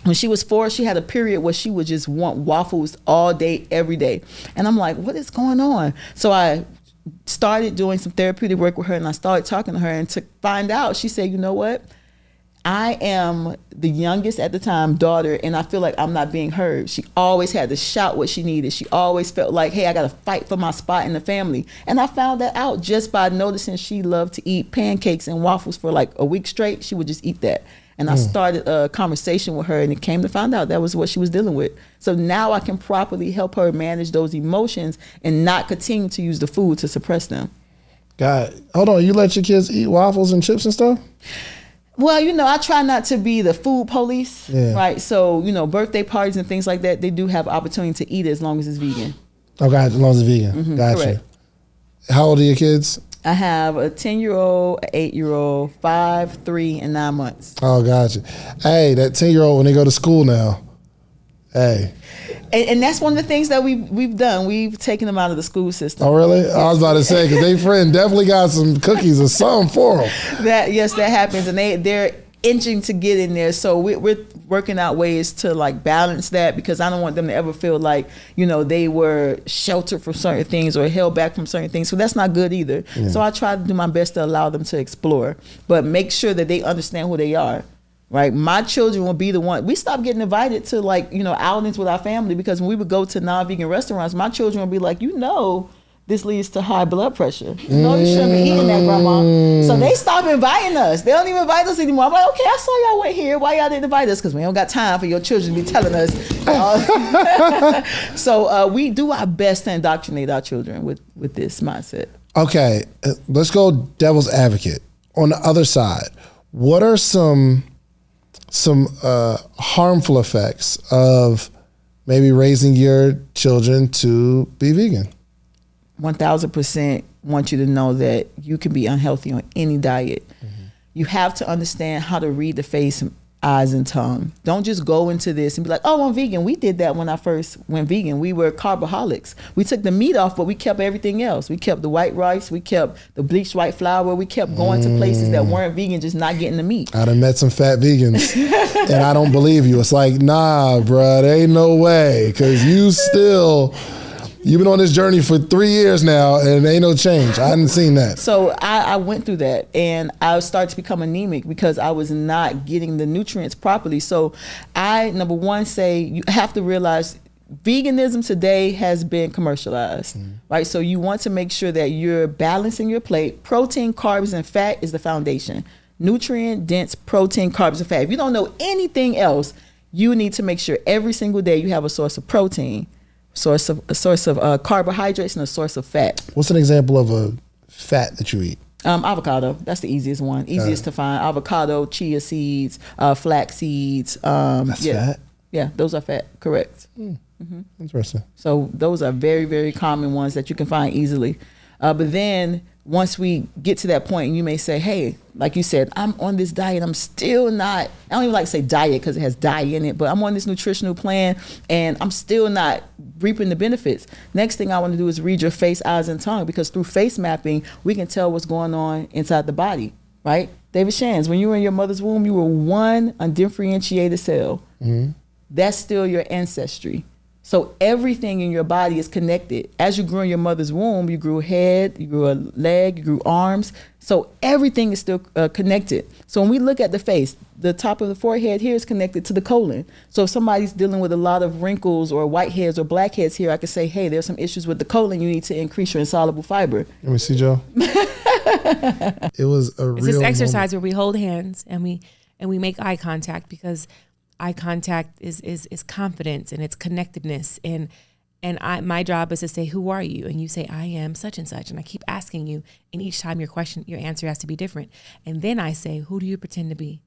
When she was 4, she had a period where she would just want waffles all day, every day. And I'm like, what is going on? So I started doing some therapeutic work with her, and I started talking to her, and to find out, she said, you know what? I am the youngest at the time daughter, and I feel like I'm not being heard. She always had to shout what she needed. She always felt like, hey, I got to fight for my spot in the family. And I found that out just by noticing she loved to eat pancakes and waffles for like a week straight. She would just eat that. And I started a conversation with her, and it came to find out that was what she was dealing with. So now I can properly help her manage those emotions and not continue to use the food to suppress them. God, hold on. You let your kids eat waffles and chips and stuff? Well, I try not to be the food police, right? So, birthday parties and things like that, they do have opportunity to eat it as long as it's vegan. Oh, God, as long as it's vegan. Gotcha. Correct. How old are your kids? I have a 10-year-old, an 8-year-old, 5, 3, and 9 months. Oh, gotcha. Hey, that 10-year-old, when they go to school now, hey. And that's one of the things that we've done. We've taken them out of the school system. Oh, really? I was about to say, because they friend definitely got some cookies or something for them. That happens, and they're inching to get in there. So we're working out ways to like balance that, because I don't want them to ever feel like, they were sheltered from certain things or held back from certain things. So that's not good either. Yeah. So I try to do my best to allow them to explore, but make sure that they understand who they are. Right, my children will be the one. We stopped getting invited to outings with our family, because when we would go to non-vegan restaurants, my children would be like, this leads to high blood pressure. You shouldn't be eating that, Grandma. So they stopped inviting us. They don't even invite us anymore. I'm like, okay, I saw y'all went here. Why y'all didn't invite us? Because we don't got time for your children to be telling us. So we do our best to indoctrinate our children with this mindset. Okay, let's go devil's advocate. On the other side, what are some harmful effects of maybe raising your children to be vegan? 1000% want you to know that you can be unhealthy on any diet. You have to understand how to read the face, eyes, and tongue. Don't just go into this and be like, oh, I'm vegan. We did that when I first went vegan. We were carboholics. We took the meat off, but we kept everything else. We kept the white rice. We kept the bleached white flour. We kept going to places that weren't vegan, just not getting the meat. I done met some fat vegans, and I don't believe you. It's like, nah, bruh, there ain't no way, because you've been on this journey for 3 years now, and ain't no change. I hadn't seen that. So I went through that, and I started to become anemic because I was not getting the nutrients properly. So I, number one, say you have to realize veganism today has been commercialized, right? So you want to make sure that you're balancing your plate. Protein, carbs, and fat is the foundation. Nutrient-dense protein, carbs, and fat. If you don't know anything else, you need to make sure every single day you have a source of protein, a source of carbohydrates, and a source of fat. What's an example of a fat that you eat? Avocado. That's the easiest one. Easiest to find. Avocado, chia seeds, flax seeds. That's fat? Yeah, those are fat. Correct. Interesting. So those are very, very common ones that you can find easily. But then once we get to that point, you may say, hey, like you said, I'm on this diet. I'm still not, I don't even like to say diet because it has diet in it, but I'm on this nutritional plan and I'm still not reaping the benefits. Next thing I want to do is read your face, eyes, and tongue, because through face mapping, we can tell what's going on inside the body, right? David Shands, when you were in your mother's womb, you were one undifferentiated cell. That's still your ancestry. So everything in your body is connected. As you grew in your mother's womb, you grew a head, you grew a leg, you grew arms. So everything is still connected. So when we look at the face, the top of the forehead here is connected to the colon. So if somebody's dealing with a lot of wrinkles or whiteheads or blackheads here, I could say, hey, there's some issues with the colon. You need to increase your insoluble fiber. Let me see, Joe. It was a real It's this exercise moment. where we hold hands and we make eye contact, because eye contact is confidence and it's connectedness, and my job is to say, who are you? And you say, I am such and such, and I keep asking you, and each time your answer has to be different. And then I say, who do you pretend to be?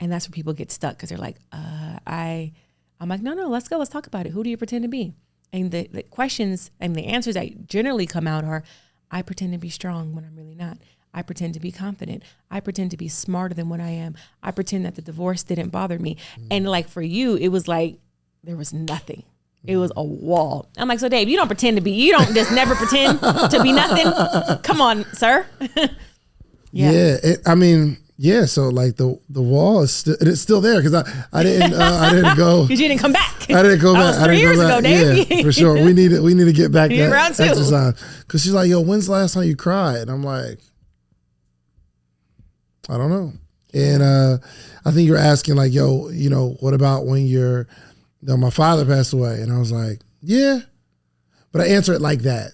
And that's where people get stuck, because they're like, I'm like, no, let's go, let's talk about it. Who do you pretend to be? And the questions and the answers that generally come out are, I pretend to be strong when I'm really not. I pretend to be confident. I pretend to be smarter than what I am. I pretend that the divorce didn't bother me. And like for you, it was like there was nothing. It was a wall. I'm like, so Dave, you don't just never pretend to be nothing. Come on, sir. Yeah. So like the wall is it's still there, because I didn't go. Because you didn't come back. I didn't go back. That was 3 years ago, Dave. Yeah, for sure. We need to get back that round 2. exercise. Because she's like, yo, when's the last time you cried? And I'm like, I don't know. And I think you're asking like, yo, what about when my father passed away? And I was like, yeah. But I answer it like that.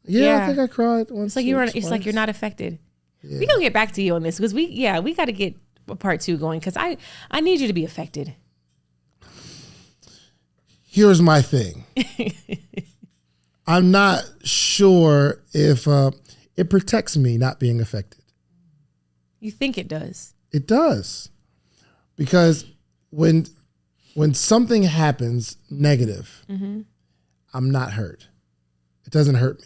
Yeah. I think I cried once. It's like you're not affected. Yeah. We're going to get back to you on this, because we got to get a part 2 going, because I need you to be affected. Here's my thing. I'm not sure if it protects me not being affected. You think it does? It does. Because when something happens negative, I'm not hurt. It doesn't hurt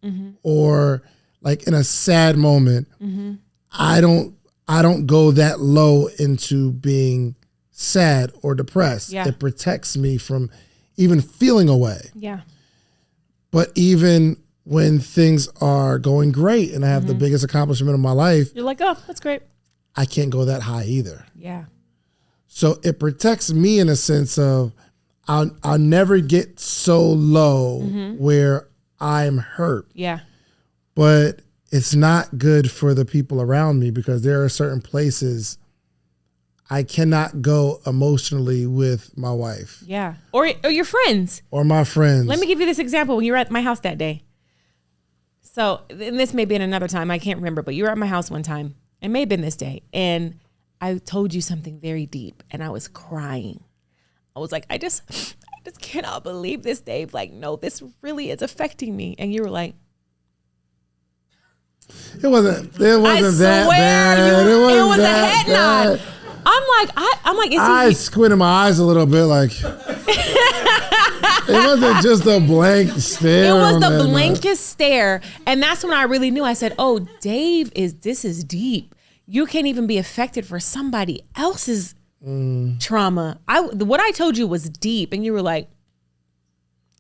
me. Or like in a sad moment, I don't go that low into being sad or depressed. Yeah. It protects me from even feeling away. Yeah. But even when things are going great and I have the biggest accomplishment of my life, You're like, oh, that's great. I can't go that high either. Yeah. So it protects me in a sense of I'll never get so low where I'm hurt. Yeah. But it's not good for the people around me, because there are certain places I cannot go emotionally with my wife. Yeah. Or your friends. Or my friends. Let me give you this example. When you were at my house that day. So, and this may be in another time, I can't remember, but you were at my house one time. It may have been this day. And I told you something very deep, and I was crying. I was like, I just cannot believe this, Dave. Like, no, this really is affecting me. And you were like, It wasn't that I bad. swear, it was a head bad. nod. I'm like, is I he? squinted my eyes a little bit, like it wasn't just a blank stare. It was on the that, blankest stare, and that's when I really knew. I said, "Oh, Dave, this is deep. You can't even be affected for somebody else's trauma." What I told you was deep, and you were like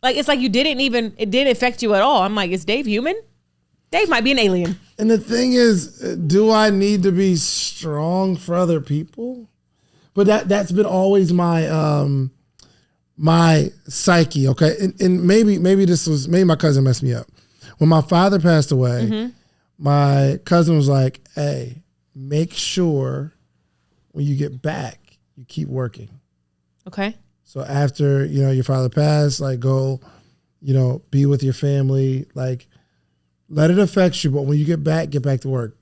it's like it didn't affect you at all. I'm like, is Dave human? Dave might be an alien. And the thing is, do I need to be strong for other people? But that's been always my my psyche, okay? And maybe my cousin messed me up. When my father passed away, my cousin was like, hey, make sure when you get back, you keep working. Okay. So after, your father passed, like go, be with your family, like let it affect you, but when you get back to work.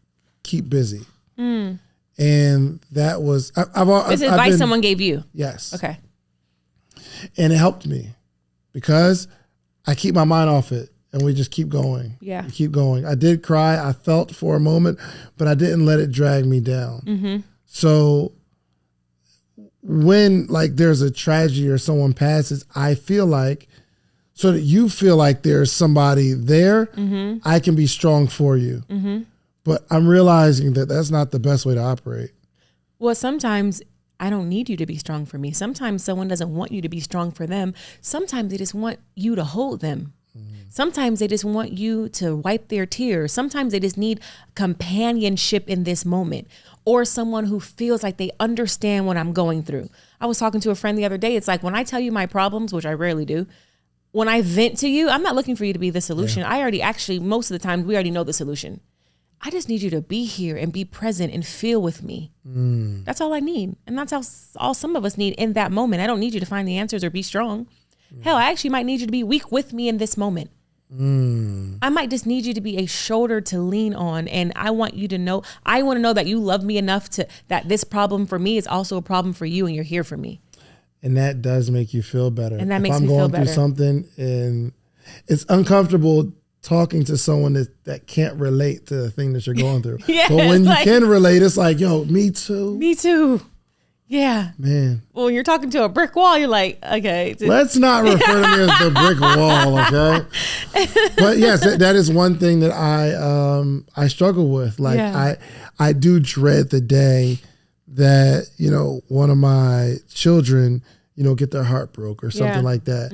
Keep busy. And that was This advice someone gave you. Yes. Okay. And it helped me because I keep my mind off it and we just keep going. Yeah. We keep going. I did cry. I felt for a moment, but I didn't let it drag me down. So when like there's a tragedy or someone passes, I feel like, so that you feel like there's somebody there, I can be strong for you. But I'm realizing that that's not the best way to operate. Well, sometimes I don't need you to be strong for me. Sometimes someone doesn't want you to be strong for them. Sometimes they just want you to hold them. Sometimes they just want you to wipe their tears. Sometimes they just need companionship in this moment, or someone who feels like they understand what I'm going through. I was talking to a friend the other day. It's like when I tell you my problems, which I rarely do, when I vent to you, I'm not looking for you to be the solution. I already actually, most of the time, we already know the solution. I just need you to be here and be present and feel with me. That's all I need. And that's how all some of us need in that moment. I don't need you to find the answers or be strong. Hell, I actually might need you to be weak with me in this moment. I might just need you to be a shoulder to lean on. And I want you to know, I want to know that you love me enough that this problem for me is also a problem for you and you're here for me. And that does make you feel better. And that makes me feel better. If I'm going through something and it's uncomfortable talking to someone that can't relate to the thing that you're going through. But when you can relate, it's like, yo, me too. Me too. Yeah. Man. Well, when you're talking to a brick wall, you're like, okay. Let's not refer to me as the brick wall, okay? But yes, that is one thing that I struggle with. Like I do dread the day that, you know, one of my children, you know, get their heart broke or something like that.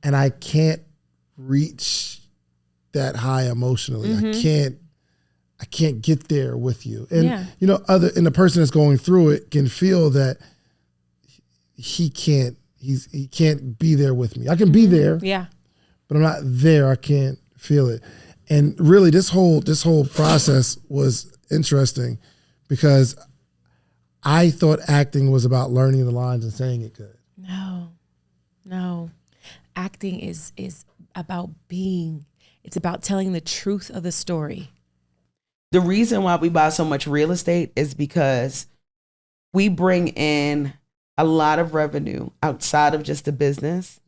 And I can't reach that high emotionally. I can't get there with you. And you know, and the person that's going through it can feel that he can't be there with me. I can be there. Yeah. But I'm not there. I can't feel it. And really this whole process was interesting because I thought acting was about learning the lines and saying it good. No. Acting is about being. It's about telling the truth of the story. The reason why we buy so much real estate is because we bring in a lot of revenue outside of just the business.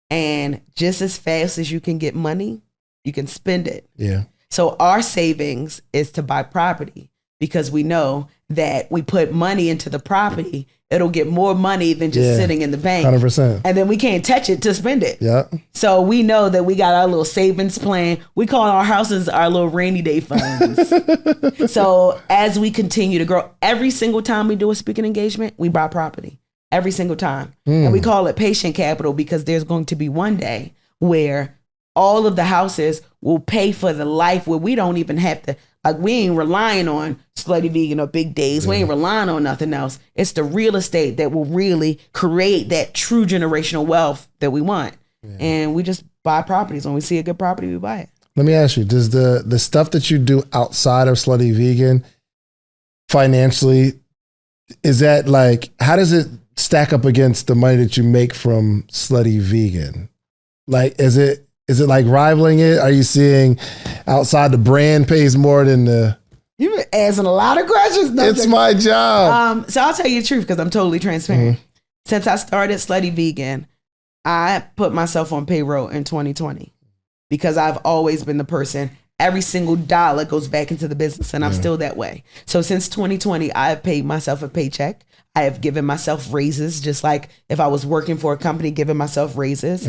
And just as fast as you can get money, you can spend it. Yeah. So our savings is to buy property because we know that we put money into the property, it'll get more money than just sitting in the bank. 100%. And then we can't touch it to spend it. Yeah. So we know that we got our little savings plan. We call our houses our little rainy day funds. So as we continue to grow, every single time we do a speaking engagement, we buy property. Every single time. And we call it patient capital because there's going to be one day where all of the houses will pay for the life where we don't even have to, like we ain't relying on Slutty Vegan or Big Days. We ain't relying on nothing else. It's the real estate that will really create that true generational wealth that we want. And we just buy properties. When we see a good property, we buy it. Let me ask you, does the stuff that you do outside of Slutty Vegan financially, is that like, how does it stack up against the money that you make from Slutty Vegan? Like, is it like rivaling it? Are you seeing outside the brand pays more than the... You've been asking a lot of questions. It's my job. So I'll tell you the truth because I'm totally transparent. Since I started Slutty Vegan, I put myself on payroll in 2020 because I've always been the person, every single dollar goes back into the business and I'm still that way. So since 2020, I have paid myself a paycheck. I have given myself raises, just like if I was working for a company, giving myself raises,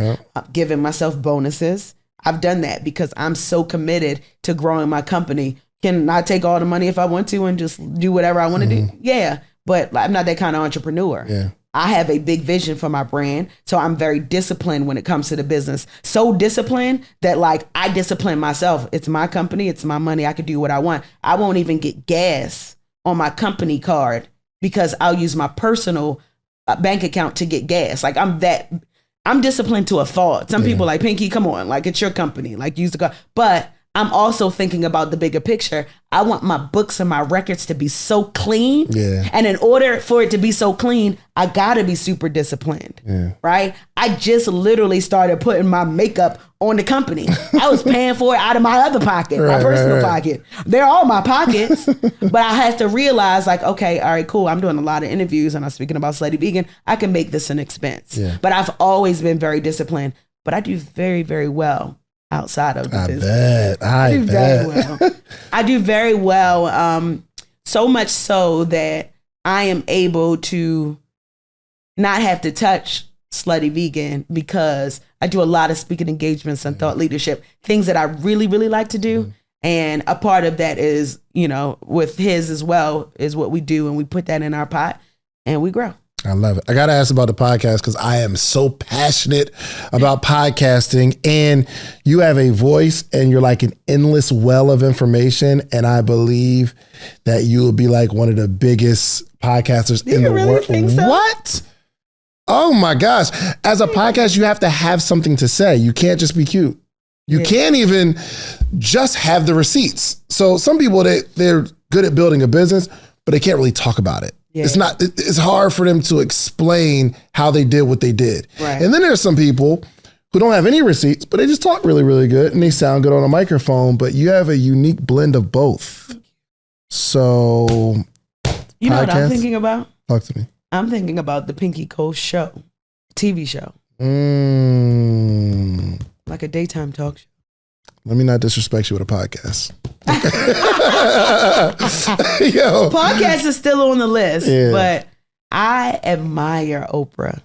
giving myself bonuses. I've done that because I'm so committed to growing my company. Can I take all the money if I want to and just do whatever I want to do? Yeah, but I'm not that kind of entrepreneur. Yeah. I have a big vision for my brand. So I'm very disciplined when it comes to the business. So disciplined that like I discipline myself. It's my company. It's my money. I can do what I want. I won't even get gas on my company card because I'll use my personal bank account to get gas. Like I'm disciplined to a fault. Some people like, Pinky, come on, like it's your company, like use the card. But I'm also thinking about the bigger picture. I want my books and my records to be so clean. Yeah. And in order for it to be so clean, I gotta be super disciplined. Yeah. Right? I just literally started putting my makeup on the company. I was paying for it out of my other pocket, my personal pocket. They're all my pockets. But I had to realize like, okay, all right, cool. I'm doing a lot of interviews and I'm speaking about Slutty Vegan. I can make this an expense. Yeah. But I've always been very disciplined. But I do very, very well outside of the business. I do very well. I do very well. So much so that I am able to not have to touch Slutty Vegan because I do a lot of speaking engagements and thought leadership, things that I really, really like to do. And a part of that is, with his as well, is what we do. And we put that in our pot and we grow. I love it. I got to ask about the podcast because I am so passionate about podcasting, and you have a voice and you're like an endless well of information. And I believe that you will be like one of the biggest podcasters in the world. Think so? What? Oh my gosh. As a podcast, you have to have something to say. You can't just be cute. You can't even just have the receipts. So some people, they're good at building a business, but they can't really talk about it. Yeah. It's hard for them to explain how they did what they did. Right. And then there's some people who don't have any receipts, but they just talk really, really good and they sound good on a microphone, but you have a unique blend of both. So, you know what I'm thinking about? Talk to me. I'm thinking about the Pinky Cole show, TV show. Like a daytime talk show. Let me not disrespect you with a podcast. Yo. Podcast is still on the list, but I admire Oprah,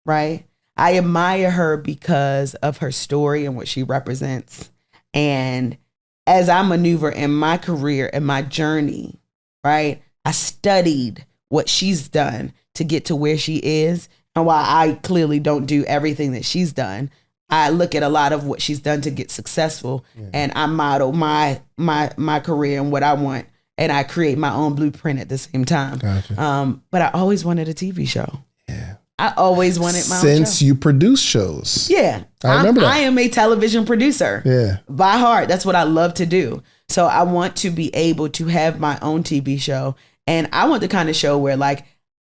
right? I admire her because of her story and what she represents. And as I maneuver in my career and my journey, right, I studied what she's done to get to where she is. And while I clearly don't do everything that she's done, I look at a lot of what she's done to get successful, and I model my career and what I want, and I create my own blueprint at the same time. Gotcha. But I always wanted a TV show. Yeah. I always wanted my own show. Since you produce shows. Yeah. I remember that. I am a television producer. Yeah. By heart. That's what I love to do. So I want to be able to have my own TV show. And I want the kind of show where like,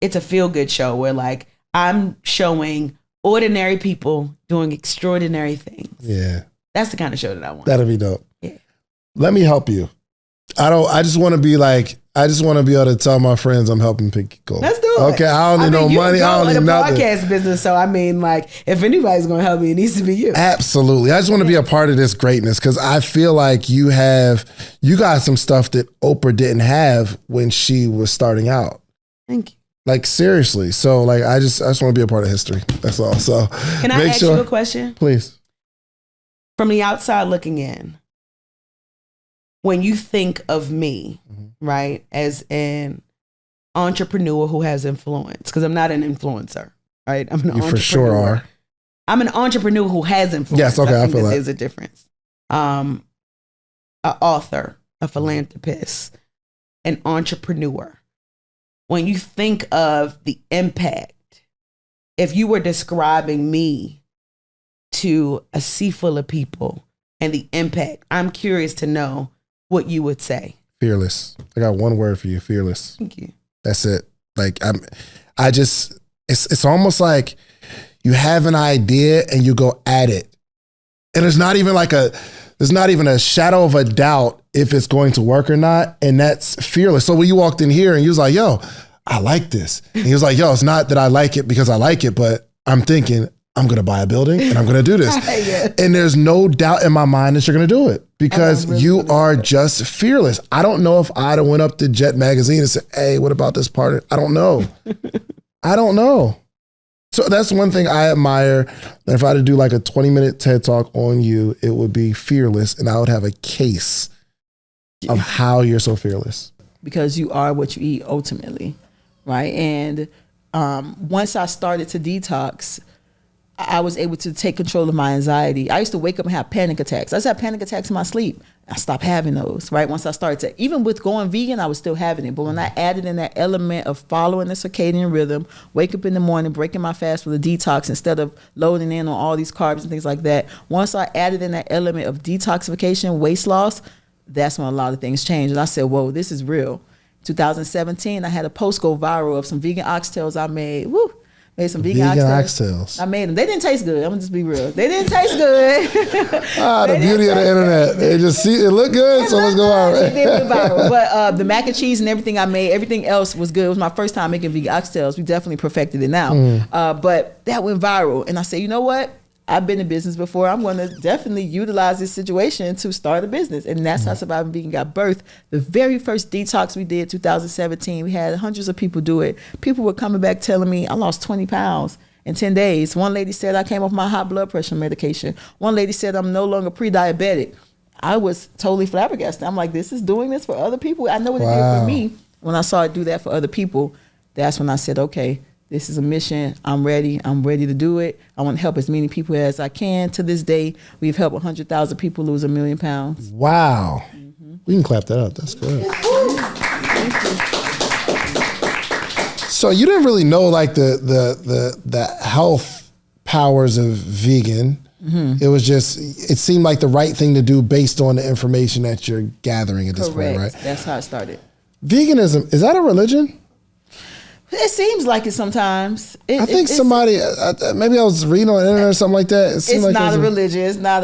it's a feel-good show where like, I'm showing ordinary people doing extraordinary things. Yeah. That's the kind of show that I want. That'll be dope. Yeah. Let me help you. I just want to be able to tell my friends I'm helping Pinky Cole. Let's do it. Okay, I don't need no money. I don't need nothing. Podcast business, so I mean, like, if anybody's going to help me, it needs to be you. Absolutely. I just want to be a part of this greatness because I feel like you got some stuff that Oprah didn't have when she was starting out. Thank you. Like, seriously. So, like, I just want to be a part of history. That's all. So, can I ask you a question? Please. From the outside looking in, when you think of me, right, as an entrepreneur who has influence, because I'm not an influencer, right? I'm an entrepreneur. You for sure are. I'm an entrepreneur who has influence. Yes, okay, I feel that. There's a difference. An author, a philanthropist, an entrepreneur. When you think of the impact, if you were describing me to a sea full of people and the impact, I'm curious to know what you would say. Fearless. I got one word for you, fearless. Thank you. That's it. Like it's almost like you have an idea and you go at it. And there's not even a shadow of a doubt if it's going to work or not. And that's fearless. So when you walked in here and you was like, yo, I like this. And he was like, yo, it's not that I like it because I like it, but I'm thinking I'm going to buy a building and I'm going to do this. Yeah. And there's no doubt in my mind that you're going to do it because you are just fearless. I don't know if I'd have went up to Jet Magazine and said, hey, what about this part? I don't know. I don't know. So that's one thing I admire. That if I had to do like a 20-minute TED Talk on you, it would be fearless. And I would have a case of how you're so fearless. Because you are what you eat ultimately, right? And once I started to detox, I was able to take control of my anxiety. I used to wake up and have panic attacks. I used to have panic attacks in my sleep. I stopped having those, right? Once I started to, even with going vegan, I was still having it. But when I added in that element of following the circadian rhythm, wake up in the morning, breaking my fast for the detox instead of loading in on all these carbs and things like that. Once I added in that element of detoxification, weight loss, that's when a lot of things changed. And I said, whoa, this is real. 2017, I had a post go viral of some vegan oxtails I made. Woo! Made some vegan oxtails. I made them. They didn't taste good. I'm gonna just be real. They didn't taste good. The beauty of the internet. They just see it look good, so let's go viral. It did go viral. But the mac and cheese and everything I made, everything else was good. It was my first time making vegan oxtails. We definitely perfected it now. But that went viral. And I said, you know what? I've been in business before. I'm going to definitely utilize this situation to start a business. And that's how Surviving Vegan got birthed. The very first detox we did, 2017, we had hundreds of people do it. People were coming back telling me, I lost 20 pounds in 10 days. One lady said I came off my high blood pressure medication. One lady said I'm no longer pre-diabetic. I was totally flabbergasted. I'm like, this is doing this for other people? I know what it did for me. When I saw it do that for other people, that's when I said, okay, this is a mission. I'm ready. I'm ready to do it. I want to help as many people as I can. To this day, we've helped 100,000 people lose 1 million pounds. Wow. We can clap that up. That's good. So you didn't really know like the health powers of vegan. It was just, it seemed like the right thing to do based on the information that you're gathering at this point, right? That's how it started. Veganism, is that a religion? It seems like it sometimes. I think somebody, maybe I was reading on the internet or something like that. It's not a religion. It's not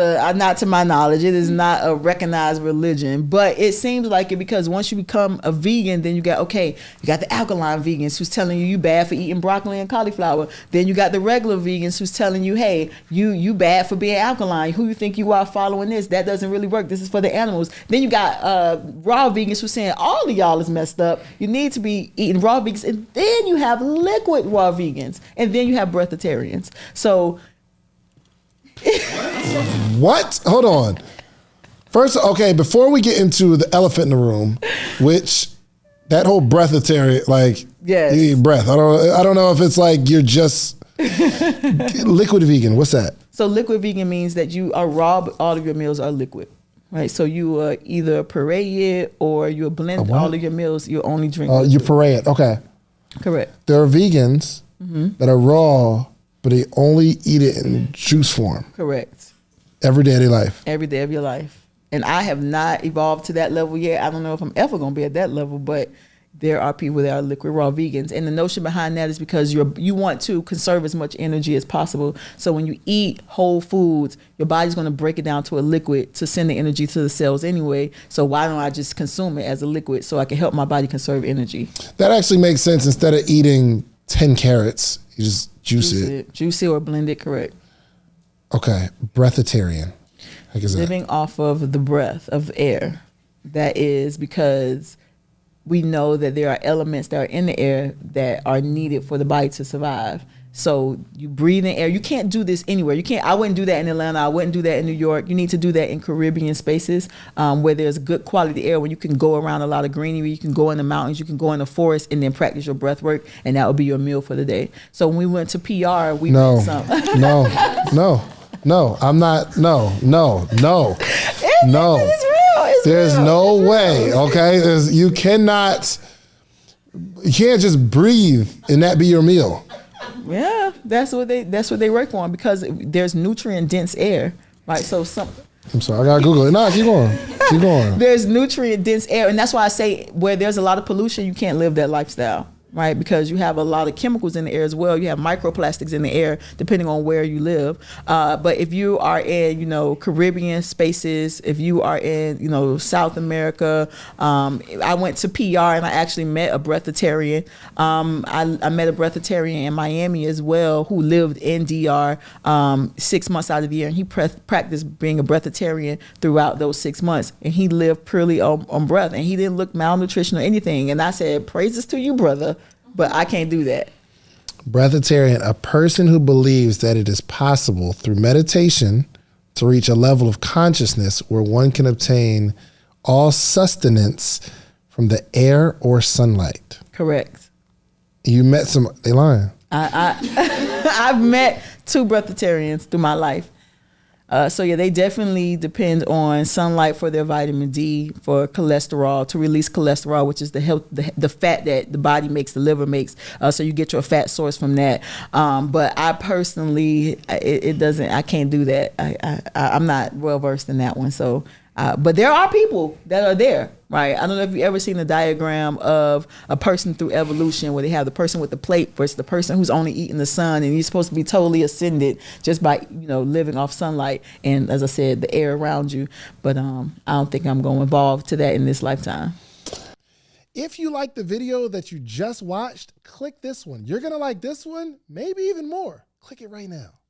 to my knowledge. It is not a recognized religion. But it seems like it because once you become a vegan, then you got the alkaline vegans who's telling you bad for eating broccoli and cauliflower. Then you got the regular vegans who's telling you, hey, you bad for being alkaline. Who you think you are following this? That doesn't really work. This is for the animals. Then you got raw vegans who's saying all of y'all is messed up. You need to be eating raw vegans. And then you have liquid raw vegans, and then you have breatharians. So, what? Hold on. First, okay, before we get into the elephant in the room, which that whole breatharian, like, yes. You eat breath. I don't know if it's like you're just liquid vegan. What's that? So liquid vegan means that you are raw, but all of your meals are liquid. Right, so you either puree it or you blend all of your meals. You only drink. Oh, you puree it. Okay. Correct. There are vegans that are raw, but they only eat it in juice form. Correct. Every day of their life. Every day of your life. And I have not evolved to that level yet. I don't know if I'm ever going to be at that level, but there are people that are liquid raw vegans. And the notion behind that is because you want to conserve as much energy as possible. So when you eat whole foods, your body's going to break it down to a liquid to send the energy to the cells anyway. So why don't I just consume it as a liquid so I can help my body conserve energy? That actually makes sense. Instead of eating 10 carrots, you just juice it. Juice it or blend it, correct. Okay, breatharian. Living off of the breath of air. That is because we know that there are elements that are in the air that are needed for the body to survive. So you breathe in air. You can't do this anywhere. I wouldn't do that in Atlanta. I wouldn't do that in New York. You need to do that in Caribbean spaces where there's good quality air, when you can go around a lot of greenery, you can go in the mountains, you can go in the forest and then practice your breath work, and that would be your meal for the day. So when we went to PR, we made some. No, I'm not. No. It's real. There's no way, okay? You can't just breathe and that be your meal. Yeah, that's what they work on because there's nutrient dense air, right? So I'm sorry, I gotta Google it. No, keep going. There's nutrient dense air, and that's why I say where there's a lot of pollution, you can't live that lifestyle. Right, because you have a lot of chemicals in the air as well. You have microplastics in the air, depending on where you live. But if you are in, Caribbean spaces, if you are in, South America, I went to PR and I actually met a breatharian. I met a breatharian in Miami as well who lived in DR 6 months out of the year, and he practiced being a breatharian throughout those 6 months, and he lived purely on breath, and he didn't look malnutrition or anything. And I said, praises to you, brother. But I can't do that. Breatharian, a person who believes that it is possible through meditation to reach a level of consciousness where one can obtain all sustenance from the air or sunlight. Correct. You met they lying. I've met 2 breatharians through my life. So yeah, they definitely depend on sunlight for their vitamin D, for cholesterol, to release cholesterol, which is the fat that the body makes, the liver makes. So you get your fat source from that. But I personally, I can't do that. I'm not well versed in that one. So, but there are people that are there, right? I don't know if you've ever seen a diagram of a person through evolution where they have the person with the plate versus the person who's only eating the sun, and you're supposed to be totally ascended just by living off sunlight and, as I said, the air around you. But I don't think I'm going to evolve to that in this lifetime. If you like the video that you just watched, click this one. You're going to like this one, maybe even more. Click it right now.